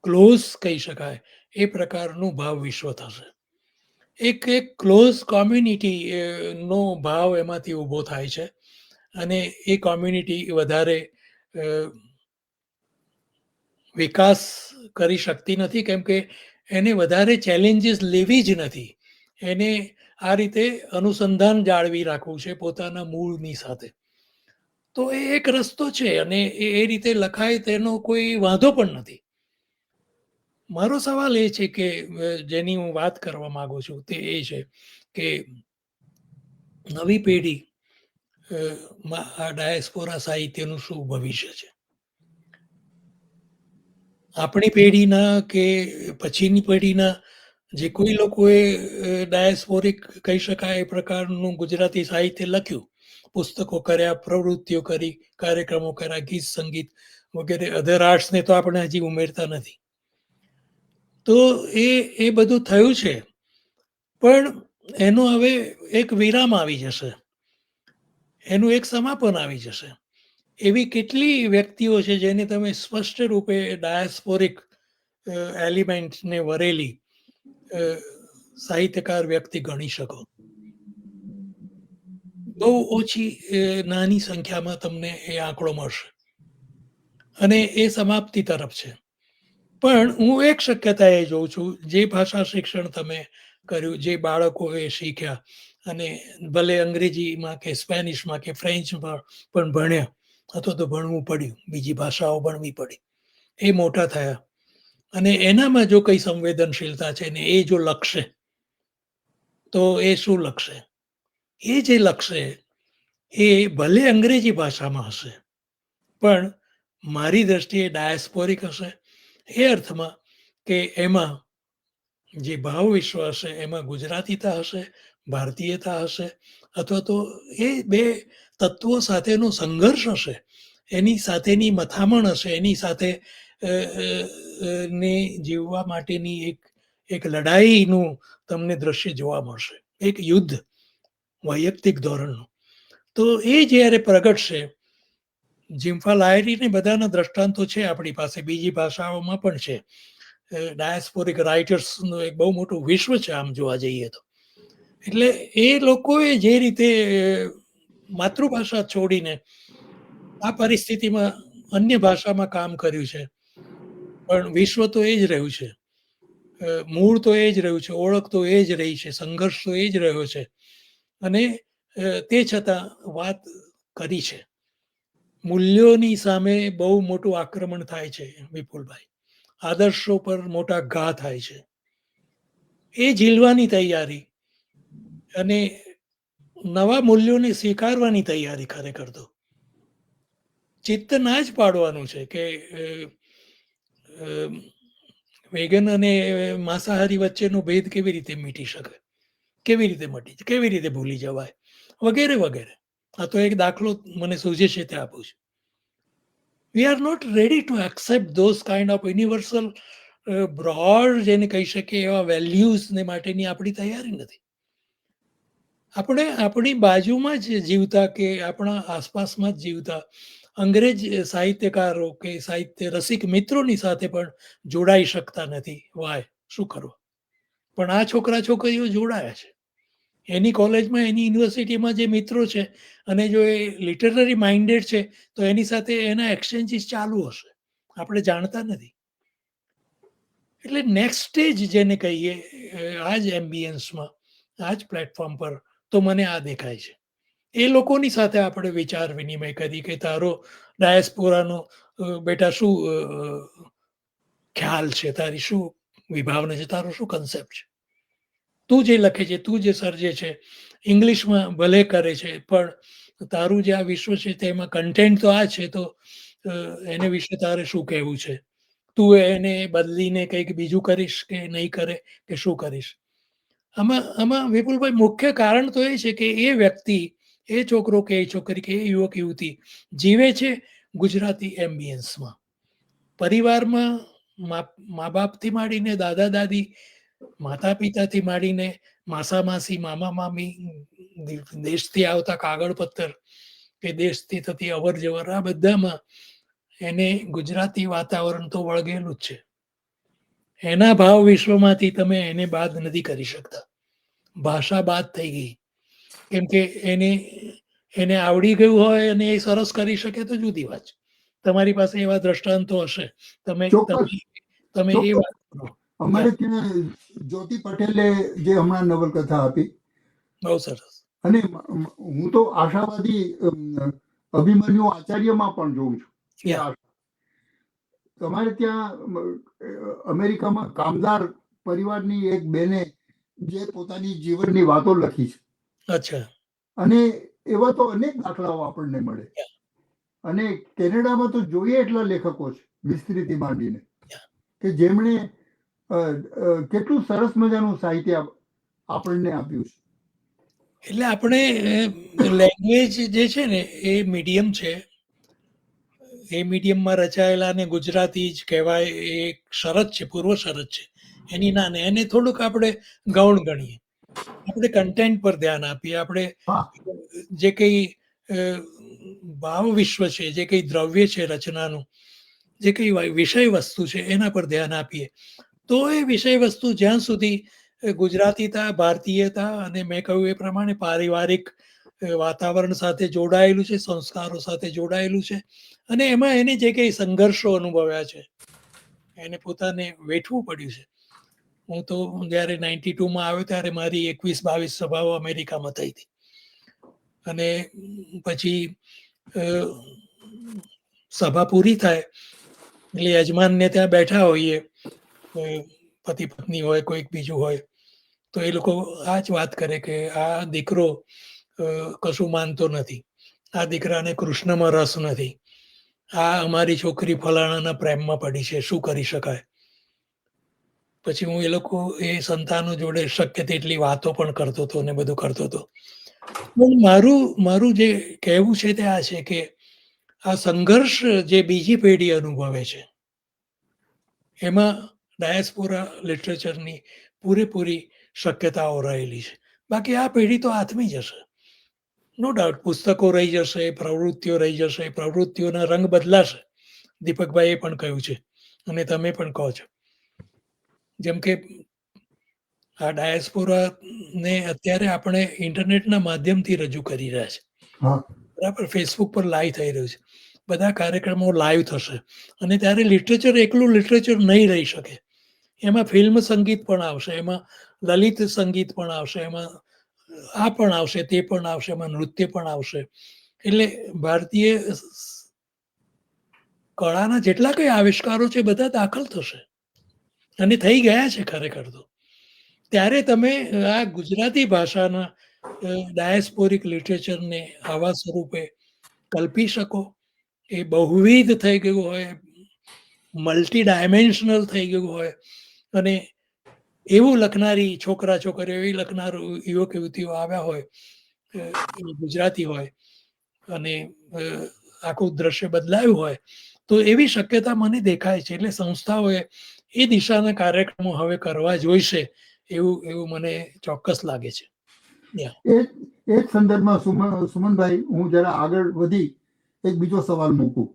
A: ક્લોઝ કહી શકાય, એ પ્રકારનું ભાવ વિશ્વ થશે. એક ક્લોઝ કોમ્યુનિટી નો ભાવ એમાંથી ઊભો થાય છે અને એ કોમ્યુનિટી વધારે વિકાસ કરી શકતી નથી, કેમ કે એને વધારે ચેલેન્જીસ લેવી જ નથી. એને આ રીતે અનુસંધાન જાળવી રાખવું છે પોતાના મૂળની સાથે. તો એ એક રસ્તો છે અને એ રીતે લખાય તેનો કોઈ વાંધો પણ નથી. મારો સવાલ એ છે કે જેની હું વાત કરવા માંગુ છું તે એ છે કે નવી પેઢી આ ડાયસ્પોરા સાહિત્યનું શું ભવિષ્ય છે. આપણી પેઢીના કે પછીની પેઢીના જે કોઈ લોકોએ ડાયસ્પોરિક કહી શકાય એ પ્રકારનું ગુજરાતી સાહિત્ય લખ્યું, પુસ્તકો કર્યા, પ્રવૃત્તિઓ કરી, કાર્યક્રમો કર્યા, ગીત સંગીત વગેરે અધર આર્ટ્સને તો આપણે હજી ઉમેરતા નથી. તો એ બધું થયું છે, પણ એનો હવે એક વિરામ આવી જશે, એનું એક સમાપન આવી જશે. એવી કેટલી વ્યક્તિઓ છે જેને તમે સ્પષ્ટ રૂપે ડાયસ્પોરિક એલિમેન્ટને વરેલી સાહિત્યકાર વ્યક્તિ ગણી શકો. બહુ ઓછી નાની સંખ્યામાં તમને એ આંકડો મળશે અને એ સમાપ્તિ તરફ છે. પણ હું એક શક્યતા એ જોઉં છું, જે ભાષા શિક્ષણ તમે કર્યું, જે બાળકોએ શીખ્યા અને ભલે અંગ્રેજીમાં કે સ્પેનિશમાં કે ફ્રેન્ચમાં પણ ભણ્યા અથવા તો ભણવું પડ્યું, બીજી ભાષાઓ ભણવી પડી, એ મોટા થયા, અને એનામાં જો કઈ સંવેદનશીલતા છે ને એ જો લખશે તો એ શું લખશે? એ જે લખશે એ ભલે અંગ્રેજી ભાષામાં હશે પણ મારી દ્રષ્ટિએ ડાયસ્પોરિક હશે એ અર્થમાં કે એમાં જે ભાવ વિશ્વ હશે એમાં ગુજરાતીતા હશે, ભારતીયતા હશે, અથવા તો એ બે તત્વો સાથેનો સંઘર્ષ હશે, એની સાથેની મથામણ હશે, એની સાથે ને જીવવા માટેની એક લડાઈનું તમને દ્રશ્ય જોવા મળશે, એક યુદ્ધ વૈયક્તિક ધોરણનું. તો એ જ્યારે પ્રગટશે, જિમ્ફા લાહિરી ને બધાના દ્રષ્ટાંતો છે આપણી પાસે, બીજી ભાષાઓમાં પણ છે. ડાયસ્પોરિક રાઇટર્સનું એક બહુ મોટું વિશ્વ છે આમ જોવા જઈએ તો. એટલે એ લોકોએ જે રીતે માતૃભાષા છોડીને આ પરિસ્થિતિમાં અન્ય ભાષામાં કામ કર્યું છે, પણ વિશ્વ તો એ જ રહ્યું છે, મૂળ તો એ જ રહ્યું છે, ઓળખ તો એ જ રહી છે, સંઘર્ષ તો એ જ રહ્યો છે, અને તે છતાં વાત કરી છે. મૂલ્યોની સામે બહુ મોટું આક્રમણ થાય છે વિપુલભાઈ, આદર્શો પર મોટા ઘા થાય છે. એ ઝીલવાની તૈયારી અને નવા મૂલ્યોને સ્વીકારવાની તૈયારી ખરેખર તો ચિત્ત ના જ પાડવાનું છે કે વેગન અને માંસાહારી વચ્ચેનો ભેદ કેવી રીતે મીટી શકે, કેવી રીતે મટી, કેવી રીતે ભૂલી જવાય, વગેરે વગેરે. આ તો એક દાખલો મને સૂઝે છે તે આપું છું. We are not ready to accept those kind of universal broad જેને કહી શકીએ એવા વેલ્યુઝને માટેની આપણી તૈયારી નથી. આપણે આપણી બાજુમાં જ જીવતા કે આપણા આસપાસમાં જ જીવતા અંગ્રેજ સાહિત્યકારો કે સાહિત્ય રસિક મિત્રોની સાથે પણ જોડાઈ શકતા નથી. વાય, શું કરવું? પણ આ છોકરા છોકરીઓ જોડાયા છે. એની કોલેજમાં, એની યુનિવર્સિટીમાં જે મિત્રો છે, અને જો એ લિટરરી માઇન્ડેડ છે તો એની સાથે એના એક્સચેન્જીસ ચાલુ હશે, આપણે જાણતા નથી. એટલે નેક્સ્ટ સ્ટેજ જેને કહીએ આ જ એમ્બિયન્સમાં, આ જ પ્લેટફોર્મ પર તો મને આ દેખાય છે. એ લોકોની સાથે આપણે વિચાર વિનિમય કરી કે તારો ડાયસ્પોરાનો બેટા શું ખ્યાલ છે, તારી શું વિભાવના છે, તારો શું કન્સેપ્ટ છે. તું જે લખે છે, તું જે સર્જે છે, ઇંગ્લિશમાં ભલે કરે છે, પણ તારું જે આ વિશ્વ છે તેમાં કન્ટેન્ટ તો આ છે, તો એને વિશે તારે શું કહેવું છે? તું એને બદલીને કંઈક બીજું કરીશ કે નહીં કરે કે શું કરીશ? આમાં વિપુલભાઈ મુખ્ય કારણ તો એ છે કે એ વ્યક્તિ, એ છોકરો કે એ છોકરી કે એ યુવક યુવતી જીવે છે ગુજરાતી એમ્બિયન્સમાં. પરિવારમાં મા બાપથી માંડીને દાદા દાદી, માતા પિતાથી માંડીને માસા માસી, મામા મામી, દેશથી આવતા કાગળ પત્તર કે દેશથી થતી અવર જવર, આ બધામાં એને ગુજરાતી વાતાવરણ તો વળગેલું જ છે. એના ભાવ વિશ્વમાંથી તમે એને બાદ નથી કરી શકતા. ભાષા બાદ થઈ ગઈ, કેમ કે એને આવડી ગયું હોય અને એ સરસ કરી શકે તો જુદી વાત છે. તમારી પાસે એવા દ્રષ્ટાંતો હશે, તમે એ વાત કરો.
B: અમારે ત્યાં જ્યોતિ પટેલે જે હમણાં નવલકથા આપી,
A: બહુ સરસ.
B: અને હું તો આશાવાદી અભિમન્યુ આચાર્યમાં પણ જોઉં છું. તમારે ત્યાં અમેરિકામાં કામદાર પરિવારની એક બેને જે પોતાની જીવનની વાતો લખી છે.
A: અચ્છા.
B: અને એવા તો અનેક દાખલાઓ આપણને મળે. અને કેનેડામાં તો જોઈએ એટલા લેખકો છે, વિસ્તૃતિ માંડીને, કે જેમણે કેટલું સરસ મજાનું સાહિત્ય આપણને આપ્યું છે.
A: એટલે આપણે લેંગ્વેજ જે છે ને એ મીડિયમ છે, એ મીડિયમમાં રચાયેલા ને ગુજરાતી જ કહેવાય એ એક શરત છે, પૂર્વ શરત છે. એની નાને એને થોડુંક આપણે ગૌણ ગણીએ, આપણે કન્ટેન્ટ પર ધ્યાન આપીએ, આપણે જે કંઈ ભાવ વિશ્વ છે, જે કંઈ દ્રવ્ય છે રચનાનું, જે કંઈ વિષય વસ્તુ છે એના પર ધ્યાન આપીએ તો એ વિષય વસ્તુ જ્યાં સુધી ગુજરાતીતા, ભારતીયતા અને મેં કહ્યું એ પ્રમાણે પારિવારિક વાતાવરણ સાથે જોડાયેલું છે, સંસ્કારો સાથે જોડાયેલું છે, અને એમાં એને જે કંઈ સંઘર્ષો અનુભવ્યા છે, એને પોતાને વેઠવું પડ્યું છે. હું તો જ્યારે 92માં આવ્યો ત્યારે મારી 21-22 સભાઓ અમેરિકામાં થઈ હતી, અને પછી સભા પૂરી થાય એટલે યજમાનને ત્યાં બેઠા હોઈએ પતિ પત્ની હોય, કોઈક બીજું હોય, તો એ લોકો આ જ વાત કરે કે આ દીકરો કશું માનતો નથી, આ દીકરાને કૃષ્ણમાં રસ નથી, આ અમારી છોકરી ફલાણાના પ્રેમમાં પડી છે, શું કરી શકાય. પછી હું એ લોકો એ સંતાનો જોડે શક્ય તેટલી વાતો પણ કરતો હતો ને બધું કરતો હતો. પણ મારું જે કહેવું છે તે આ છે કે આ સંઘર્ષ જે બીજી પેઢી અનુભવે છે એમાં ડાયસ્પોરા લિટરેચરની પૂરેપૂરી શક્યતાઓ રહેલી છે. બાકી આ પેઢી તો આથમી જશે, નો ડાઉટ. પુસ્તકો રહી જશે, પ્રવૃત્તિઓ રહી જશે, પ્રવૃત્તિઓના રંગ બદલાશે. દીપકભાઈએ પણ કહ્યું છે અને તમે પણ કહો છો. જેમ કે આ ડાયસ્પોરાને અત્યારે આપણે ઇન્ટરનેટના માધ્યમથી રજૂ કરી રહ્યા છે.
B: હા
A: બરાબર, ફેસબુક પર લાઈવ થઈ રહ્યું છે, બધા કાર્યક્રમો લાઈવ થશે અને ત્યારે લિટરેચર એકલું લિટરેચર નહીં રહી શકે. એમાં ફિલ્મ સંગીત પણ આવશે, એમાં લલિત સંગીત પણ આવશે, એમાં આ પણ આવશે, તે પણ આવશે, એમાં નૃત્ય પણ આવશે. એટલે ભારતીય કળાના જેટલા કઈ આવિષ્કારો છે બધા દાખલ થશે અને થઈ ગયા છે ખરેખર તો. ત્યારે તમે આ ગુજરાતી ભાષાના ડાયસ્પોરિક લિટરેચરને આવા સ્વરૂપે કલ્પી શકો. એ બહુવિધ થઈ ગયું હોય, મલ્ટી ડાયમેન્શનલ થઈ ગયું હોય અને એવું લખનારી છોકરા છોકરીઓ, એવી લખનાર યુવક યુવતીઓ આવ્યા હોય, ગુજરાતી હોય અને આખું દ્રશ્ય બદલાયું હોય, તો એવી શક્યતા મને દેખાય છે. એટલે સંસ્થાઓએ એ દિશાના કાર્યક્રમો હવે કરવા જોઈશે એવું મને ચોક્કસ લાગે છે.
B: એ જ સંદર્ભમાં સુમનભાઈ, હું જરા આગળ વધી એક બીજો સવાલ મૂકું.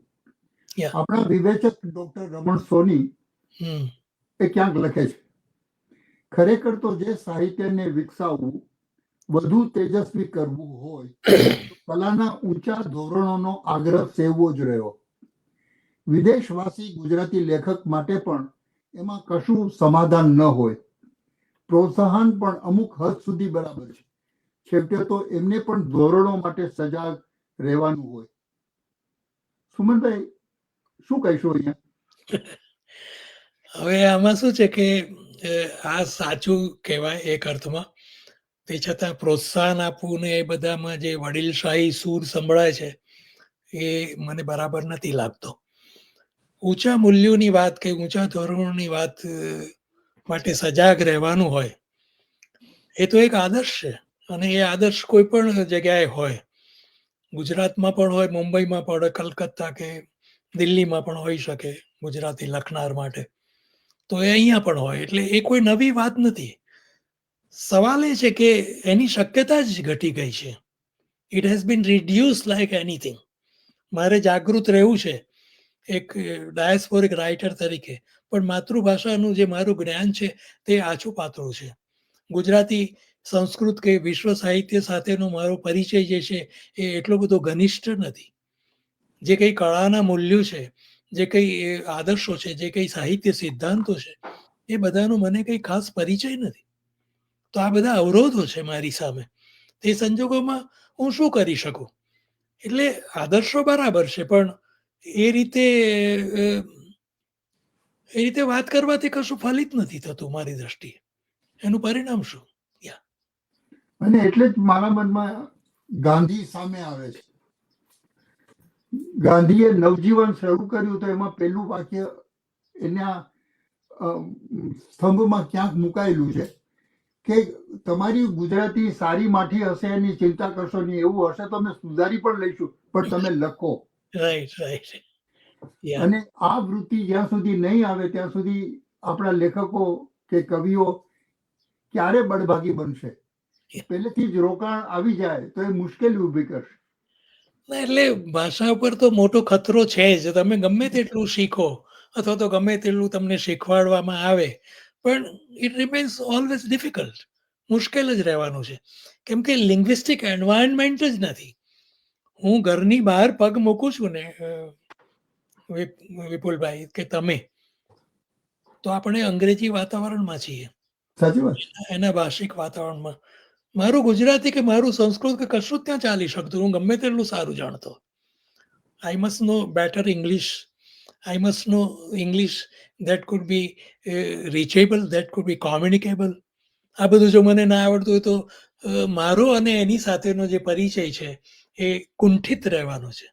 B: આપણા વિવેચક ડોક્ટર રમણ સોની એ ક્યાંક લખે છે, ખરેખર તો જે સાહિત્યને વિકસાવવું, વધુ તેજસ્વી કરવું હોય તો કલાના ઊંચા ધોરણોનો આગ્રહ સેવવો જ રહ્યો. વિદેશવાસી ગુજરાતી લેખક માટે પણ એમાં કશું સમાધાન ન હોય. પ્રોત્સાહન પણ અમુક હદ સુધી બરાબર છે, છેવટે તો એમને પણ ધોરણો માટે સજાગ રહેવાનું હોય. સુમનભાઈ, શું કહીશું અહીંયા?
A: હવે આમાં શું છે કે આ સાચું કહેવાય એક અર્થમાં, તે છતાં પ્રોત્સાહન આપવું ને એ બધામાં જે વડીલશાહી સૂર સંભળાય છે એ મને બરાબર નથી લાગતો. ઊંચા મૂલ્યોની વાત કે ઊંચા ધોરણોની વાત માટે સજાગ રહેવાનું હોય એ તો એક આદર્શ છે અને એ આદર્શ કોઈ પણ જગ્યાએ હોય. ગુજરાતમાં પણ હોય, મુંબઈમાં પણ હોય, કલકત્તા કે દિલ્હીમાં પણ હોઈ શકે ગુજરાતી લખનાર માટે, તો એ અહીંયા પણ હોય. એટલે એ કોઈ નવી વાત નથી. સવાલ એ છે કે એની શક્યતા જ ઘટી ગઈ છે. It has been reduce like anything. મારે જાગૃત રહેવું છે એક ડાયસ્પોરિક રાઇટર તરીકે, પણ માતૃભાષાનું જે મારું જ્ઞાન છે તે આછું પાતળું છે. ગુજરાતી સંસ્કૃત કે વિશ્વ સાહિત્ય સાથેનો મારો પરિચય જે છે એ એટલો બધો ઘનિષ્ઠ નથી. જે કંઈ કળાના મૂલ્યો છે, જે કંઈ આદર્શો છે, જે કંઈ સાહિત્ય સિદ્ધાંતો છે, એ બધાનો મને કંઈ ખાસ પરિચય નથી. તો આ બધા અવરોધો છે મારી સામે. તે સંજોગોમાં હું શું કરી શકું? એટલે આદર્શો બરાબર છે, પણ એ રીતે વાત કરવાથી કશું ફલિત નથી થતું મારી દ્રષ્ટિએ. એનું પરિણામ શું?
B: અને એટલે જ મારા મનમાં ગાંધી સામે આવે છે. ગાંધીએ નવજીવન શરૂ કર્યું તો એમાં પહેલું વાક્ય એના સ્તંભમાં ક્યાંક મુકાયેલું છે કે તમારી ગુજરાતી સારી માઠી હશે એની ચિંતા કરશો નહીં, એવું હશે તો અમે સુધારી પણ લઈશું, પણ તમે લખો.
A: રાઈટ.
B: અને આ વૃત્તિ જ્યાં સુધી નહીં આવે ત્યાં સુધી આપણા લેખકો કે કવિઓ ક્યારે બળભાગી બનશે? પહેલેથી જ રોકાણ આવી જાય તો એ મુશ્કેલી ઊભી કરશે.
A: એટલે ભાષા ઉપર તો મોટો ખતરો છે જ. તમે ગમે તેટલું શીખો અથવા તો ગમે તેટલું તમને શીખવાડવામાં આવે, પણ ઇટ રિમેન્સ ઓલવેઝ ડિફિકલ્ટ. મુશ્કેલ જ રહેવાનું છે, કેમ કે લિંગ્વિસ્ટિક એન્વાયરમેન્ટ જ નથી. હું ઘરની બહાર પગ મૂકું છું ને વિપુલભાઈ કે તમે, તો આપણે અંગ્રેજી વાતાવરણમાં છીએ.
B: સાચી વાત.
A: એના ભાષિક વાતાવરણમાં મારું ગુજરાતી કે મારું સંસ્કૃત કે કશું જ ત્યાં ચાલી શકતું. હું ગમે તેટલું સારું જાણતો. I must know better English I must know English that could be reachable, that could be communicable. આ બધું જો મને ના આવડતું હોય તો મારો અને એની સાથેનો જે પરિચય છે એ કુંઠિત રહેવાનો છે.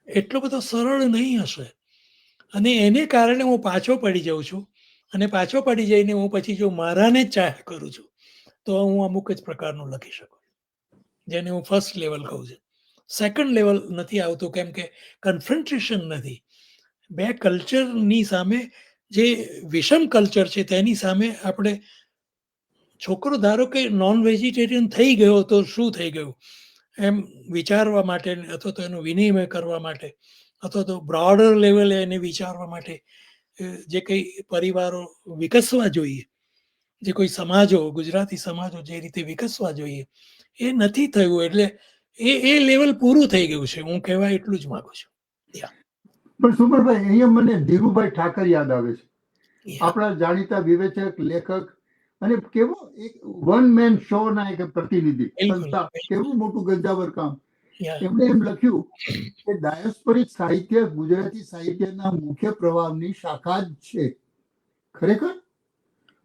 A: એટલો બધો સરળ નહીં હશે. અને એને કારણે હું પાછો પડી જાઉં છું. અને પાછો પડી જઈને હું પછી જો મારાને જ ચાહ્યા કરું છું તો હું અમુક જ પ્રકારનું લખી શકું, જેને હું ફર્સ્ટ લેવલ કહું છું. સેકન્ડ લેવલ નથી આવતું, કેમ કે કન્ફ્રન્ટેશન નથી. બે કલ્ચરની સામે, જે વિષમ કલ્ચર છે તેની સામે આપણે, છોકરો ધારો કે નોન વેજીટેરિયન થઈ ગયો તો શું થઈ ગયું એમ વિચારવા માટે, અથવા તો એનો વિનિમય કરવા માટે, અથવા તો બ્રોડર લેવલે એને વિચારવા માટે જે કંઈ પરિવારો વિકસવા જોઈએ, જે કોઈ સમાજો, ગુજરાતી સમાજો જે રીતે વિકસવા જોઈએ એ નથી થયું. એટલે એ લેવલ પૂરું થઈ ગયું છે, હું કહેવા એટલું જ માંગુ છું.
B: પણ સુમરભાઈ, અહીંયા મને ધીરુભાઈ ઠાકર યાદ આવે છે,
A: Yeah.
B: આપણા જાણીતા વિવેચક, લેખક, અને કેવો એક વન મેન શો ના એક પ્રતિનિધિ
A: બિલકુલ,
B: સંસ્થા,
A: બિલકુલ.
B: કેવું મોટું ગંજાવર કામ.
A: Yeah.
B: એમણે એમ લખ્યું કે ડાયસ્પોરિક સાહિત્ય ગુજરાતી સાહિત્યના મુખ્ય પ્રવાહની શાખા જ છે. ખરેખર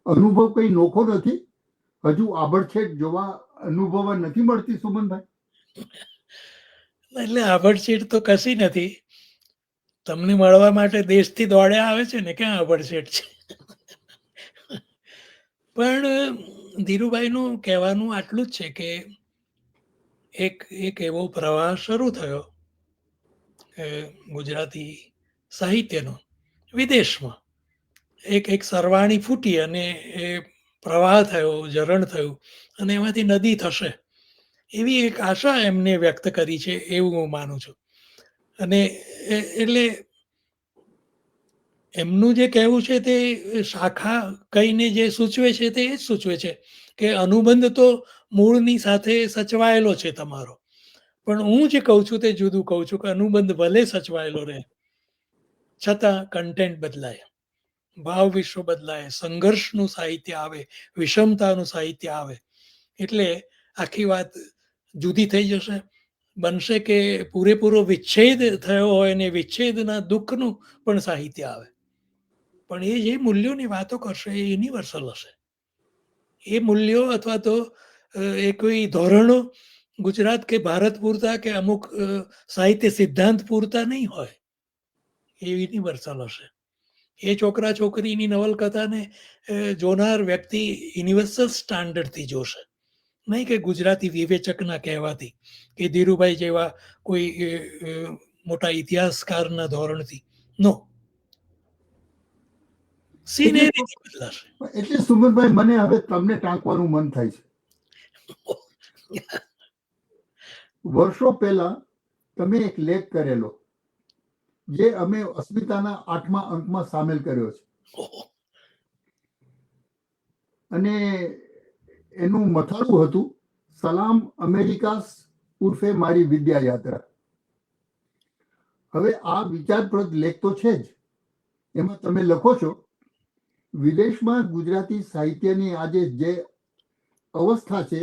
B: અનુભવ કઈ નોખો નથી, હજુ આભડછેટ જોવા અનુભવવા નથી મળતી સુમનભાઈ?
A: એટલે આભડછેટ તો કશી નથી. તમને મળવા માટે દેશથી દોડ્યા આવે છે ને, ક્યાં આભડછેટ છે. પણ ધીરુભાઈનું કહેવાનું આટલું જ છે કે એક એવો પ્રવાહ શરૂ થયો ગુજરાતી સાહિત્યનો વિદેશમાં. એક સરવાણી ફૂટી અને એ પ્રવાહ થયો, ઝરણ થયું, અને એમાંથી નદી થશે એવી એક આશા એમને વ્યક્ત કરી છે, એવું હું માનું છું. અને એટલે એમનું જે કહેવું છે તે શાખા કહીને જે સૂચવે છે તે એ જ સૂચવે છે કે અનુબંધ તો મૂળની સાથે સચવાયેલો છે તમારો, પણ હું જે કહું છું તે જુદું કહું છું કે અનુબંધ ભલે સચવાયેલો રહે, છતાં કન્ટેન્ટ બદલાય, ભાવ વિશ્વ બદલાય, સંઘર્ષનું સાહિત્ય આવે, વિષમતાનું સાહિત્ય આવે, એટલે આખી વાત જુદી થઈ જશે. બનશે કે પૂરેપૂરો વિચ્છેદ થયો હોય ને વિચ્છેદના દુઃખનું પણ સાહિત્ય આવે. પણ એ જે મૂલ્યોની વાતો કરશે એ યુનિવર્સલ હશે. એ મૂલ્યો અથવા તો એ કોઈ ધોરણો ગુજરાત કે ભારત પૂરતા કે અમુક સાહિત્ય સિદ્ધાંત પૂરતા નહીં હોય, એ યુનિવર્સલ હશે. એ છોકરા છોકરીની નવલકથાને જોનાર વ્યક્તિ યુનિવર્સલ સ્ટાન્ડર્ડથી જોશે, નહીં કે ગુજરાતી વિવેચકના કહેવાથી કે ધીરુભાઈ જેવા કોઈ મોટા ઇતિહાસકારના ધોરણથી. નો, સિનેરી બદલાશે.
B: એટલે સુમનભાઈ, મને હવે તમને ટાંકવાનું મન થાય છે. વર્ષો પહેલા તમે એક લેખ કરેલો, જે અમે અસ્મિતાના 8મા અંકમાં સામેલ કર્યો છે, અને એનું મથાળું હતું સલામ અમેરિકાસ ઉર્ફે મારી વિદ્યા યાત્રા. હવે આ વિચારપ્રદ લેખ તો છે જ. એમાં તમે લખો છો, વિદેશમાં ગુજરાતી સાહિત્યની આજે જે અવસ્થા છે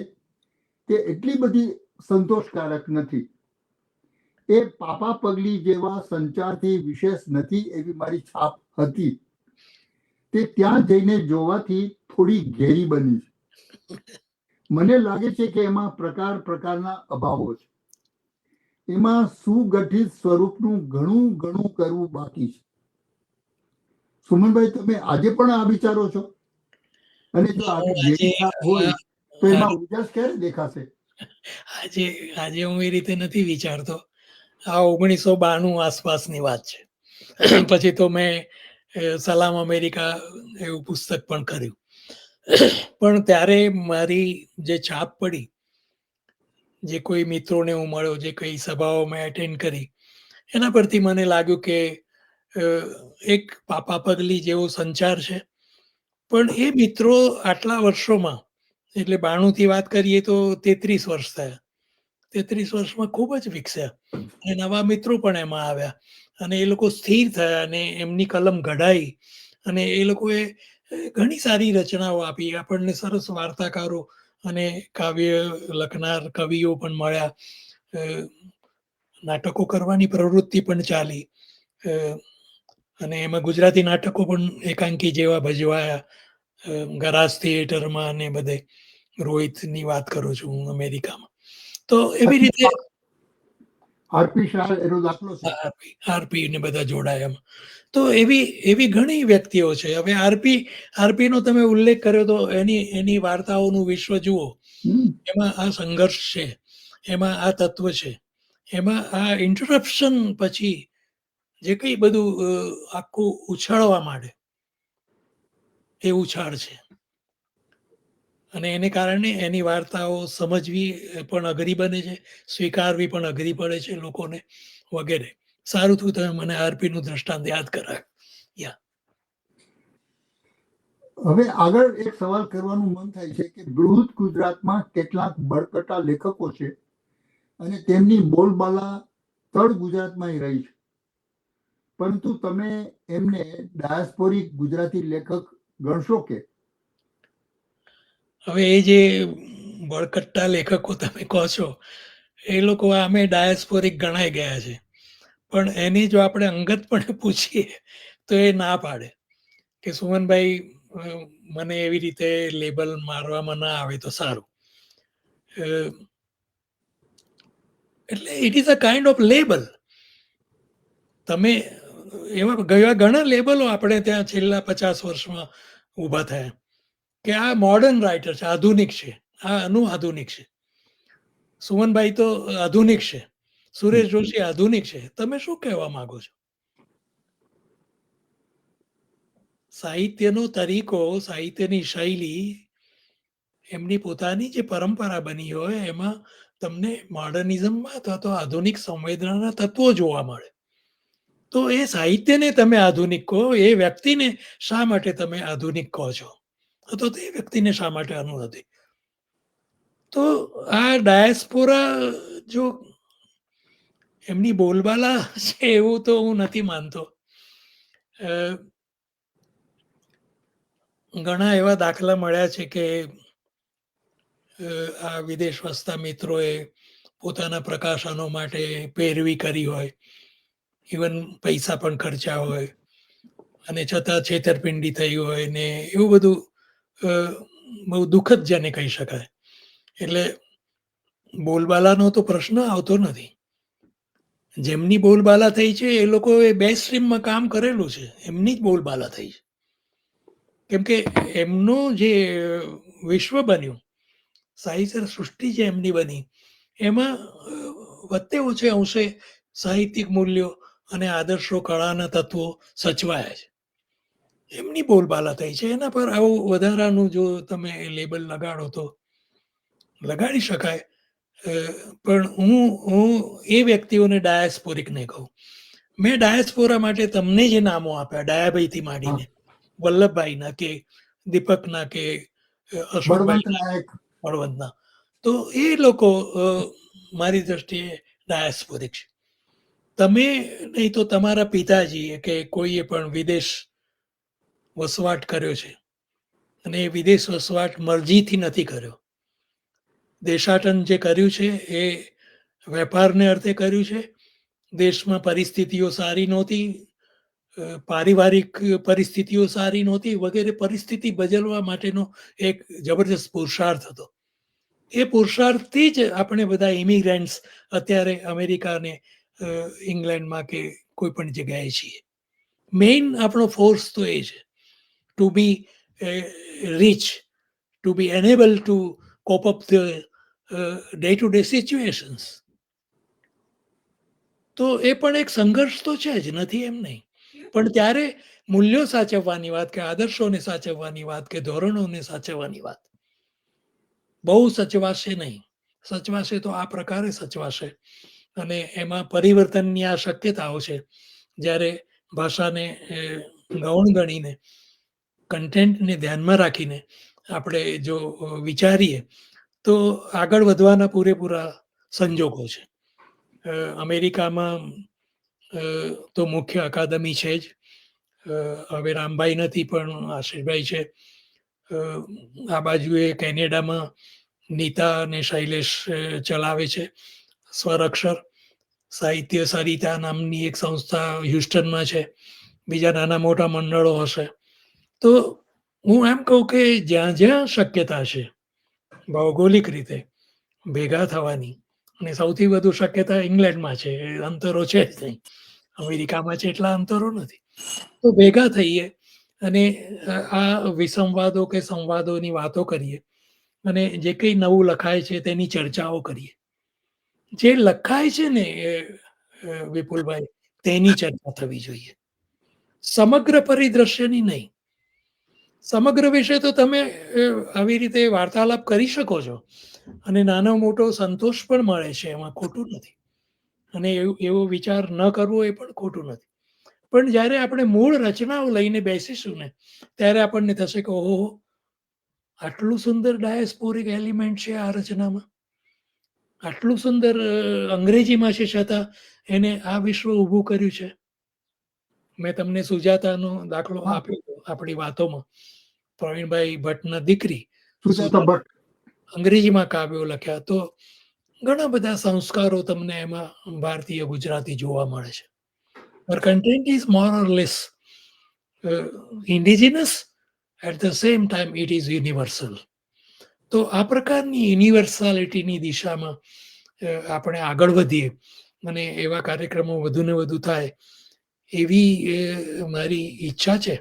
B: તે એટલી બધી સંતોષકારક નથી. એ પાપા પગલી જેવા સંચારથી વિશેષ નથી એવી મારી છાપ હતી. તે ત્યાં જઈને જોવાથી થોડી ઘેરી બની છે. મને લાગે છે કે એમાં પ્રકારના અભાવો છે. એમાં સુગઠિત સ્વરૂપનું ઘણું ઘણું કરવું બાકી છે. સુમનભાઈ, તમે આજે પણ આ વિચારો છો? અને જો આવી ઘેરી છાપ હોય તો એમાં ઉજાસ ક્યારે દેખાશે?
A: આજે હું એ રીતે નથી વિચારતો. આ 1992 આસપાસની વાત છે. પછી તો મેં સલામ અમેરિકા એવું પુસ્તક પણ કર્યું. પણ ત્યારે મારી જે છાપ પડી, જે કોઈ મિત્રોને હું મળ્યો, જે કઈ સભાઓ મેં એટેન્ડ કરી, એના પરથી મને લાગ્યું કે એક પાપા પગલી જેવો સંચાર છે. પણ એ મિત્રો આટલા વર્ષોમાં, એટલે 92થી વાત કરીએ તો 33 વર્ષ થયા, 33 વર્ષમાં ખૂબ જ વિકસ્યા, અને નવા મિત્રો પણ એમાં આવ્યા, અને એ લોકો સ્થિર થયા, અને એમની કલમ ઘડાઈ, અને એ લોકોએ ઘણી સારી રચનાઓ આપી. આપણને સરસ વાર્તાકારો અને કાવ્ય લખનાર કવિઓ પણ મળ્યા, નાટકો કરવાની પ્રવૃત્તિ પણ ચાલી, અને એમાં ગુજરાતી નાટકો પણ એકાંકી જેવા ભજવાયા, ગરાજ થિયેટરમાં ને બધે. રોહિતની વાત કરું છું હું, અમેરિકામાં. તો એવી રીતે
B: આરપી શાહ એનો દાખલો છે.
A: આરપી ને બધા જોડાયા એમાં. તો એવી ઘણી વ્યક્તિઓ છે. હવે આરપી નો તમે ઉલ્લેખ કર્યો તો એની વાર્તાઓનું વિશ્વ જુઓ. એમાં આ સંઘર્ષ છે, એમાં આ તત્વ છે, એમાં આ ઇન્ટરપ્શન પછી જે કંઈ બધું આખું ઉછાળવા માંડે એ ઉછાળ છે. અને એને કારણે એની વાર્તાઓ સમજવી પણ અઘરી બને છે, સ્વીકારવી પણ અઘરી પડે છે લોકોને, વગેરે. સારું થયું તમે મને આરપીનું દ્રષ્ટાંત યાદ કરાવ્યું.
B: હવે આગળ એક સવાલ કરવાનું મન થાય છે કે બૃહદ ગુજરાતમાં કેટલાક બળકટા લેખકો છે અને તેમની બોલબાલા તળ ગુજરાતમાં રહી છે, પરંતુ તમે એમને ડાયસ્પોરિક ગુજરાતી લેખક ગણશો કે?
A: હવે એ જે બળકટ્ટા લેખકો તમે કહો છો, એ લોકો આમે ડાયસ્પોરિક ગણાઈ ગયા છે. પણ એની જો આપણે અંગતપણે પૂછીએ તો એ ના પાડે કે સુમનભાઈ મને એવી રીતે લેબલ મારવામાં ના આવે તો સારું. એટલે it is a kind of label. તમે એવા ઘણા લેબલો આપણે ત્યાં છેલ્લા 50 વર્ષમાં ઊભા થયા કે આ મોડર્ન રાઇટર છે, આધુનિક છે, આ આધુનિક છે. સુમનભાઈ તો આધુનિક છે, સુરેશ જોશી આધુનિક છે. તમે શું કહેવા માંગો છો? સાહિત્યનો તરીકો, સાહિત્યની શૈલી, એમની પોતાની જે પરંપરા બની હોય એમાં તમને મોડર્નિઝમમાં અથવા તો આધુનિક સંવેદનાના તત્વો જોવા મળે. તો એ સાહિત્યને તમે આધુનિક કહો, એ વ્યક્તિને શા માટે તમે આધુનિક કહો છો, અથવા તો એ વ્યક્તિને શા માટે આધુનિક? તો આ ડાયસ્પોરા જો એમની બોલબાલા છે એવું તો હું નથી માનતો. ઘણા એવા દાખલા મળ્યા છે કે આ વિદેશ વસતા મિત્રોએ પોતાના પ્રકાશનો માટે પેરવી કરી હોય, ઇવન પૈસા પણ ખર્ચા હોય, અને છતાં છેતરપિંડી થઈ હોય ને એવું બધું બહુ દુઃખદ જેને કહી શકાય. એટલે બોલબાલાનો તો પ્રશ્ન આવતો નથી. જેમની બોલબાલા થઈ છે એ લોકોએ બે સ્ટ્રીમમાં કામ કરેલું છે, એમની જ બોલબાલા થઈ છે. કેમ કે એમનું જે વિશ્વ બન્યું, સાહિત્ય સૃષ્ટિ જે એમની બની, એમાં વત્તે ઓછે અંશે સાહિત્યિક મૂલ્યો અને આદર્શો, કળાના તત્વો સચવાયા છે. એમની બોલબાલા થઈ છે. એના પર આવું વધારાનું જો તમે લેબલ લગાડો તો લગાડી શકાય. પણ હું એ વ્યક્તિઓને ડાયસ્પોરિક નહીં કહું. મેં ડાયસ્પોરા માટે તમને જે નામો આપ્યા, ડાયાભાઈથી માંડીને વલ્લભભાઈના કે દીપકના કે અશોકભાઈ બળવંતના, તો એ લોકો મારી દ્રષ્ટિએ ડાયસ્પોરિક છે. તમે નહીં તો તમારા પિતાજીએ કે કોઈએ પણ વિદેશ વસવાટ કર્યો છે, અને એ વિદેશ વસવાટ મરજીથી નથી કર્યો. દેશાટન જે કર્યું છે એ વેપારને અર્થે કર્યું છે. દેશમાં પરિસ્થિતિઓ સારી નહોતી, પારિવારિક પરિસ્થિતિઓ સારી નહોતી, વગેરે પરિસ્થિતિ બદલવા માટેનો એક જબરજસ્ત પુરુષાર્થ હતો. એ પુરુષાર્થથી જ આપણે બધા ઇમિગ્રન્ટ્સ અત્યારે અમેરિકા ને ઇંગ્લેન્ડમાં કે કોઈ પણ જગ્યાએ છીએ. મેઇન આપણો ફોર્સ તો એ છે, to be rich, to be enable to cope up the day to day situations. તો એ પણ એક સંઘર્ષ તો છે જ, નથી એમ નહીં. પણ ત્યારે મૂલ્યો સાચવવાની વાત, કે આદર્શોને સાચવવાની વાત, કે ધોરણોને સાચવવાની વાત બહુ સચવાશે નહીં. સચવાશે તો આ પ્રકારે સચવાશે, અને એમાં પરિવર્તનની આ શક્યતાઓ છે. જ્યારે ભાષાને ગૌણ ગણીને, કન્ટેન્ટને ધ્યાનમાં રાખીને આપણે જો વિચારીએ તો આગળ વધવાના પૂરેપૂરા સંજોગો છે. અમેરિકામાં તો મુખ્ય અકાદમી છે જ. હવે રામભાઈ નથી પણ આશીષભાઈ છે. આ બાજુએ કેનેડામાં નીતા અને શૈલેષ ચલાવે છે સ્વરઅક્ષર. સાહિત્ય સરિતા નામની એક સંસ્થા હ્યુસ્ટનમાં છે, બીજા નાના મોટા મંડળો હશે. તો હું એમ કહું કે જ્યાં જ્યાં શક્યતા છે ભૌગોલિક રીતે ભેગા થવાની, અને સૌથી વધુ શક્યતા ઇંગ્લેન્ડમાં છે, અંતરો છે જ નહીં. અમેરિકામાં છે એટલા અંતરો નથી. તો ભેગા થઈએ અને આ વિસંવાદો કે સંવાદોની વાતો કરીએ, અને જે કંઈ નવું લખાય છે તેની ચર્ચાઓ કરીએ. જે લખાય છે ને વિપુલભાઈ, તેની ચર્ચા થવી જોઈએ, સમગ્ર પરિદ્રશ્યની નહીં. સમગ્ર વિશે તો તમે આવી રીતે વાર્તાલાપ કરી શકો છો, અને નાનો મોટો સંતોષ પણ મળે છે, એમાં ખોટું નથી. અને એવો વિચાર ન કરવો એ પણ ખોટું નથી. પણ જ્યારે આપણે મૂળ રચનાઓ લઈને બેસીશું ને, ત્યારે આપણને થશે કે ઓહો, આટલું સુંદર ડાયસ્પોરિક એલિમેન્ટ છે આ રચનામાં, આટલું સુંદર અંગ્રેજીમાં છે, છતાં એને આ વિશ્વ ઊભું કર્યું છે. મેં તમને સુજાતાનો દાખલો આપ્યો આપણી વાતોમાં. પ્રવીણભાઈ ભટ્ટના દીકરી
B: સુજાતા ભટ્ટ
A: અંગ્રેજીમાં કાવ્યો લખ્યા. તો ઘણા બધા સંસ્કારો તમને એમાં ભારતીય ગુજરાતી જોવા મળે છે. Her content is more or less indigenous, at the same time it is universal. તો આ પ્રકારની યુનિવર્સાલિટીની દિશામાં આપણે આગળ વધીએ અને એવા કાર્યક્રમો વધુ ને વધુ થાય એવી મારી ઈચ્છા છે.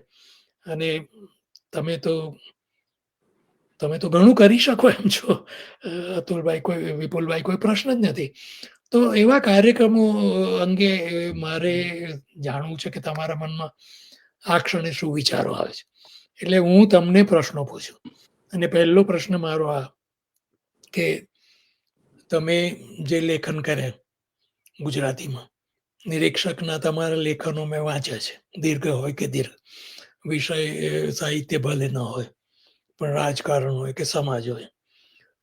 A: અને તમે તો ઘણું કરી શકો એમ છો અતુલભાઈ, વિપુલભાઈ, કોઈ પ્રશ્ન જ નથી. તો એવા કાર્યક્રમો અંગે મારે જાણવું છે કે તમારા મનમાં આ ક્ષણે શું વિચારો આવે છે. એટલે હું તમને પ્રશ્નો પૂછું. અને પહેલો પ્રશ્ન મારો આ કે તમે જે લેખન કર્યા ગુજરાતીમાં, નિરીક્ષકના તમારા લેખનો મેં વાંચ્યા છે, દીર્ઘ હોય કે દીર્ઘ, વિષય સાહિત્ય ભલે ન હોય, પણ રાજકારણ હોય કે સમાજ હોય,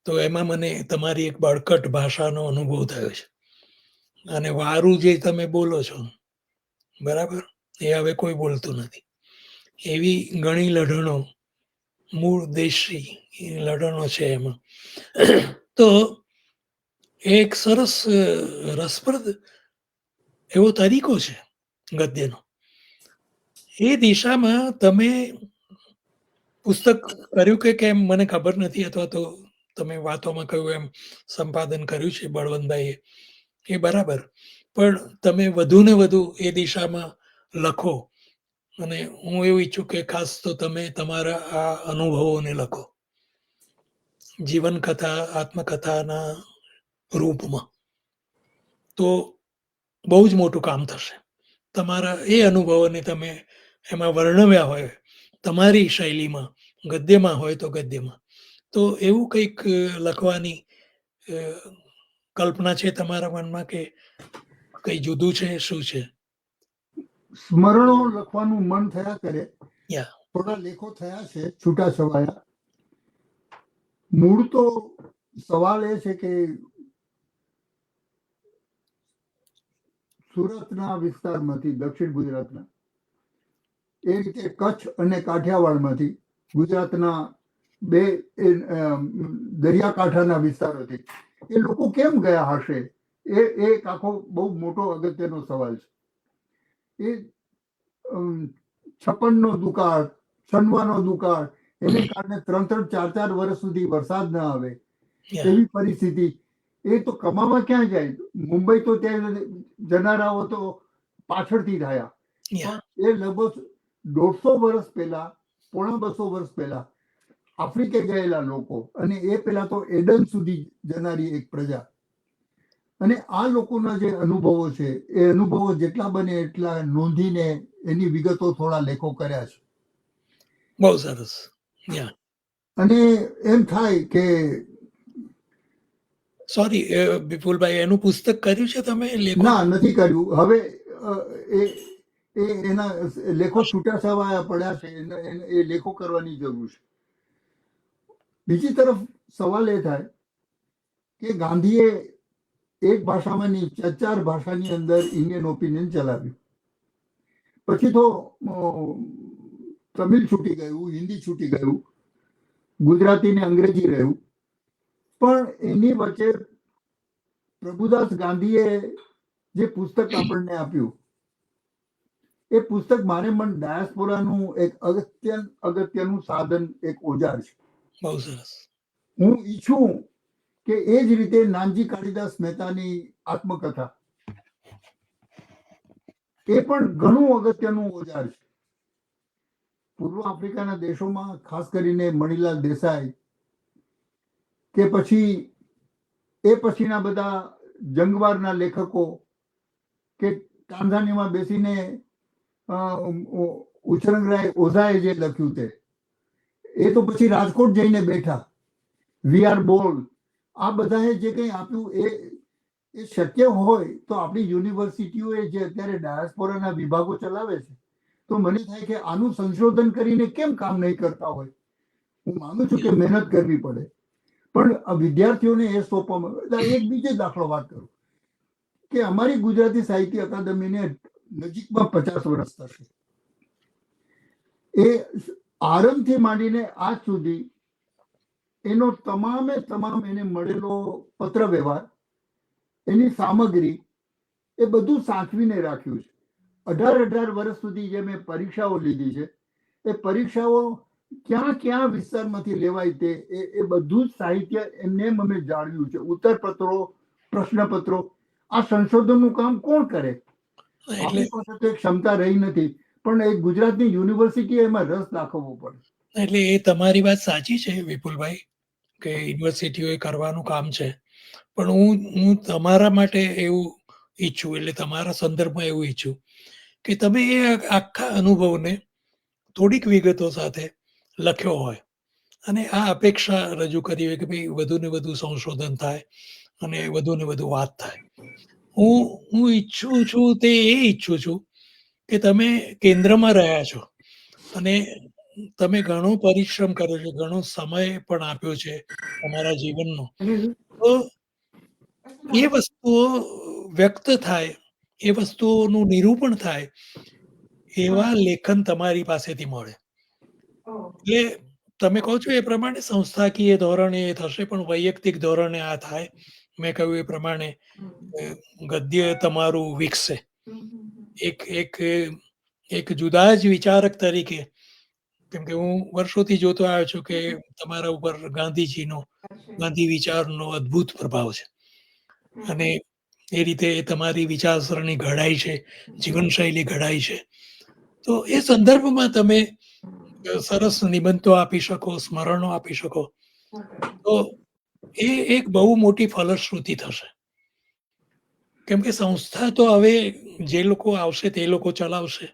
A: તો એમાં મને તમારી એક બળકટ ભાષાનો અનુભવ થયો છે. અને વારું જે તમે બોલો છો, બરાબર, એ હવે કોઈ બોલતું નથી. એવી ઘણી લઢણો, મૂળ દેશી લઢણો છે એમાં. તો એક સરસ રસપ્રદ એવો તરીકો છે ગદ્યનો. એ દિશામાં તમે પુસ્તક કર્યું કે કેમ મને ખબર નથી, અથવા તો તમે વાતોમાં કહ્યું એમ સંપાદન કર્યું છે બળવંતભાઈએ, એ બરાબર. પણ તમે વધુ ને વધુ એ દિશામાં લખો. અને હું એવું ઈચ્છું કે ખાસ તો તમે તમારા આ અનુભવોને લખો, જીવન કથા, આત્મકથાના રૂપમાં. તો બહુ જ મોટું કામ થશે. તમારા એ અનુભવોને તમે એમાં વર્ણવ્યા હોય તમારી શૈલીમાં, ગદ્યમાં હોય તો ગદ્યમાં. તો એવું કંઈક લખવાની કલ્પના છે તમારા મનમાં, કે કંઈ જુદું છે, શું છે?
B: સ્મરણો લખવાનું મન થયા કરે.
A: યા,
B: થોડા લેખો થયા છે છૂટા છવાયા. મૂળ તો સવાલ એ છે કે સુરતના વિસ્તારમાંથી, દક્ષિણ ગુજરાતના, એ રીતે કચ્છ અને કાઠિયાવાડમાંથી, ગુજરાતના બે દરિયાકાંઠાના વિસ્તારોથી એ લોકો કેમ ગયા હશે, એ એક આખો બહુ મોટો અગત્યનો સવાલ છે. એ 56નો દુકાળ, 96નો દુકાળ, એને કારણે 3-4 વર્ષ સુધી વરસાદ ન આવે, એવી પરિસ્થિતિ. એ તો કમાવા ક્યાં જાય? મુંબઈ તો ત્યાં જનારાઓ તો પાછળથી થયા. પણ એ લગભગ 150 વર્ષ પહેલા, 250 વર્ષ પહેલા આફ્રિકે ગયેલા લોકો, અને એ પહેલા તો એડન સુધી જનારી એક પ્રજા. અને આ લોકોના જે અનુભવો છે, એ અનુભવો જેટલા બને એટલા નોંધીને એની વિગતો થોડા લેખો કર્યા છે.
A: બહુ સરસ.
B: અને એમ થાય કે
A: સોરી વિપુલભાઈ, એનું પુસ્તક કર્યું છે તમે?
B: ના, નથી કર્યું. હવે એના લેખો છૂટાછવાયા પડ્યા છે, એ લેખો કરવાની જરૂર છે. બીજી તરફ સવાલ એ થાય કે ગાંધીએ એક ભાષામાં નહીં, 4 ભાષાની અંદર ઇન્ડિયન ઓપિનિયન ચલાવ્યું. પછી તો તમિલ છૂટી ગયું, હિન્દી છૂટી ગયું, ગુજરાતી ને અંગ્રેજી રહ્યું. પણ એની વચ્ચે પ્રભુદાસ ગાંધીએ જે પુસ્તક આપણને આપ્યું, એ પુસ્તક મારે મન ડાયસ્પોરાનું એક અગત્યનું સાધન, એક ઓજાર છે.
A: બહુ સરસ.
B: હું ઈચ્છું કે એ જ રીતે નાનજી કાળીદાસ મહેતાની આત્મકથા એ પણ ઘણું અગત્યનું ઓજાર છે. પૂર્વ આફ્રિકાના દેશોમાં ખાસ કરીને મણિલાલ દેસાઈ કે પછી એ પછીના બધા જંગવારના લેખકો કે તાંઝાનિયામાં બેસીને ઉચરંગરાય ઓઝાએ જે લખ્યું તે, એ તો પછી રાજકોટ જઈને બેઠા. વી આર બોલ્ડ, આ બધાએ જે કંઈ આપ્યું એ શક્ય હોય તો આપણી યુનિવર્સિટીઓએ જે અત્યારે ડાયસ્પોરાના વિભાગો ચલાવે છે, તો મને થાય કે આનું સંશોધન કરીને કેમ કામ નહીં કરતા હોય. હું માનું છું કે મહેનત કરવી પડે, પણ આ વિદ્યાર્થીઓને એ સોંપવામાં. એક બીજો દાખલો વાત કરું કે અમારી ગુજરાતી સાહિત્ય અકાદમીને નજીકમાં 50 વર્ષ થશે. એ આરંભથી માંડીને આજ સુધી એનો તમામે તમામ એને મળેલો પત્ર વ્યવહાર, એની સામગ્રી, એ બધું સાચવીને રાખ્યું છે. 18 વર્ષ સુધી જે મેં પરીક્ષાઓ લીધી છે, એ પરીક્ષાઓ ક્યાં ક્યાં વિસ્તારમાંથી લેવાય તે એ બધું જ સાહિત્ય એમને અમે જાળવ્યું છે. ઉત્તરપત્રો, પ્રશ્નપત્રો, આ સંશોધનનું કામ કોણ કરે?
A: એટલે
B: આપણી પાસે તો એક ક્ષમતા રહી નથી, પણ એક ગુજરાતની યુનિવર્સિટીએ એમાં રસ દાખવવો પડે.
A: એટલે એ તમારી વાત સાચી છે વિપુલભાઈ, કે યુનિવર્સિટીઓએ કરવાનું કામ છે. પણ હું તમારા માટે એવું ઈચ્છું, એટલે તમારા સંદર્ભમાં એવું ઈચ્છું કે તમે એ આખા અનુભવને થોડીક વિગતો સાથે લખ્યો હોય અને આ અપેક્ષા રજૂ કરી હોય કે ભાઈ વધુ ને વધુ સંશોધન થાય અને વધુ ને વધુ વાત થાય. હું ઈચ્છું છું તે એ ઈચ્છું છું કે તમે કેન્દ્રમાં રહ્યા છો અને તમે ઘણો પરિશ્રમ કર્યો છે, ઘણો સમય પણ આપ્યો છે તમારા જીવનનો. તો એ વસ્તુઓ વ્યક્ત થાય, એ વસ્તુઓનું નિરૂપણ થાય, એવા લેખન તમારી પાસેથી મળે. એટલે તમે કહો છો એ પ્રમાણે સંસ્થાકીય ધોરણે એ થશે, પણ વૈયક્તિક ધોરણે આ થાય. મેં કહ્યું એ પ્રમાણે ગદ્ય તમારું વિકસે. એક જુદા જ વિચારક તરીકે, કેમ કે હું વર્ષોથી જોતો આવ્યો છું કે તમારા ઉપર ગાંધી વિચારનો અદ્ભુત પ્રભાવ છે અને એ રીતે તમારી વિચારસરણી ઘડાઈ છે, જીવનશૈલી ઘડાઈ છે. તો એ સંદર્ભમાં તમે સરસ નિબંધો આપી શકો, સ્મરણો આપી શકો, તો એ એક બહુ મોટી ફલશ્રુતિ થશે. કેમ કે સંસ્થા તો હવે જે લોકો આવશે તે લોકો ચલાવશે.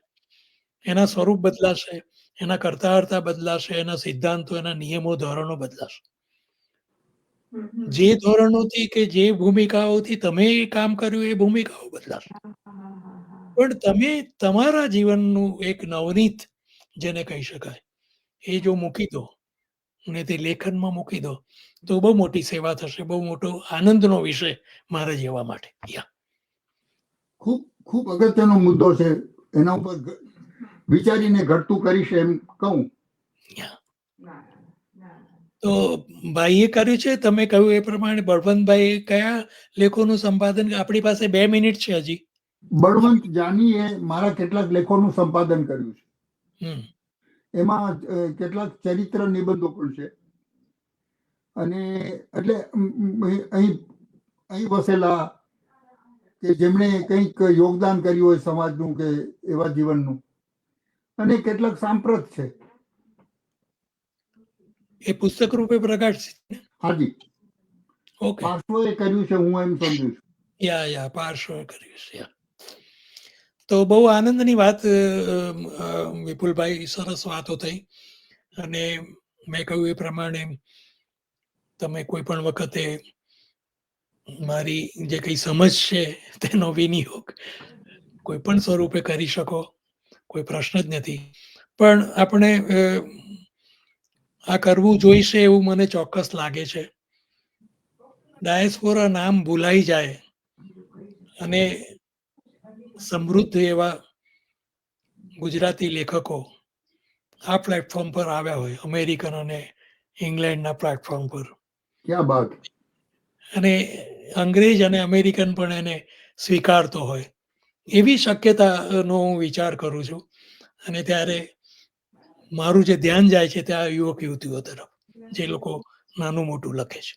A: એના સ્વરૂપ બદલાશે, એના કરતા હર્તા બદલાશે, એના સિદ્ધાંતો, એના નિયમો, ધોરણો બદલાશે. જે ધોરણોથી કે જે ભૂમિકાઓથી તમે કામ કર્યું એ ભૂમિકાઓ બદલાશે. પણ તમે તમારા જીવનનું એક નવનીત જેને કહી શકાય, એ જો મૂકી દો અને તે લેખનમાં મૂકી દો, તો બહુ મોટી સેવા થશે, બહુ મોટો આનંદનો વિષય મારા જેવા માટે.
B: ખૂબ ખૂબ અગત્યનો મુદ્દો છે, એના ઉપર વિચારીને ઘટતું કરીશ એમ કહું.
A: તો ભાઈએ કર્યું છે, તમે કહ્યું એ પ્રમાણે બળવંતભાઈ કયા લેખોનું સંપાદન? આપણી પાસે 2 મિનિટ છે હજી.
B: બળવંત જાનીએ મારા કેટલાક લેખોનું સંપાદન કર્યું છે. એમાં કેટલાક ચરિત્ર નિબંધો પણ છે. અને એટલે અહીં વસેલા કે જેમણે કંઈક યોગદાન કર્યું હોય સમાજનું કે એવા જીવનનું, અને કેટલાક સાંપ્રત છે.
A: એ પુસ્તક રૂપે પ્રકાશિત છે?
B: હાજી.
A: ઓકે.
B: પાર્શ્વએ કર્યું છે, હું એમ સમજુ છું.
A: યા પાર્શ્વએ કર્યું છે. તો બહુ આનંદની વાત વિપુલભાઈ, સરસ વાતો થઈ. અને મેં કહ્યું એ પ્રમાણે તમે કોઈ પણ વખતે મારી જે કંઈ સમજ છે તેનો વિનિયોગ કોઈ પણ સ્વરૂપે કરી શકો, કોઈ પ્રશ્ન જ નથી. પણ આપણે આ કરવું જોઈશે એવું મને ચોક્કસ લાગે છે. ડાયસ્પોરા નામ ભૂલાઈ જાય અને સમૃદ્ધ એવા ગુજરાતી લેખકો આ પ્લેટફોર્મ પર આવ્યા હોય, અમેરિકન અને ઇંગ્લેન્ડના પ્લેટફોર્મ પર.
B: ક્યાં બાત.
A: અને અંગ્રેજ અને અમેરિકન પણ એને સ્વીકારતો હોય, એવી શક્યતાનો હું વિચાર કરું છું. અને ત્યારે મારું જે ધ્યાન જાય છે ત્યાં યુવક યુવતીઓ તરફ, જે લોકો નાનું મોટું લખે છે.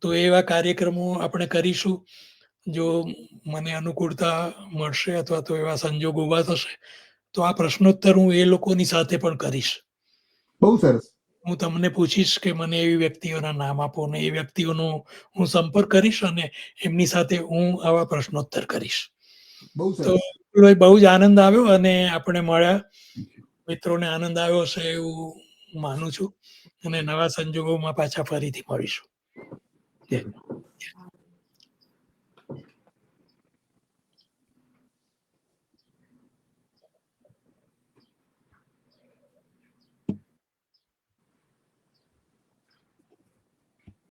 A: તો એવા કાર્યક્રમો આપણે કરીશું. જો મને અનુકૂળતા મળશે અથવા તો એવા સંજોગ ઊભા થશે તો આ પ્રશ્નોત્તર હું એ લોકોની સાથે પણ કરીશ.
B: બહુ સરસ.
A: હું તમને પૂછીશ કે મને એવી વ્યક્તિઓના નામ આપો, ને એ વ્યક્તિઓનો હું સંપર્ક કરીશ અને એમની સાથે હું આવા પ્રશ્નોત્તર કરીશ.
B: બહુ
A: તો
B: સરસ.
A: બહુ જ આનંદ આવ્યો અને આપણે મળ્યા. મિત્રોને આનંદ આવ્યો હશે એવું માનું છું, અને નવા સંજોગોમાં પાછા ફરીથી મળીશું. જય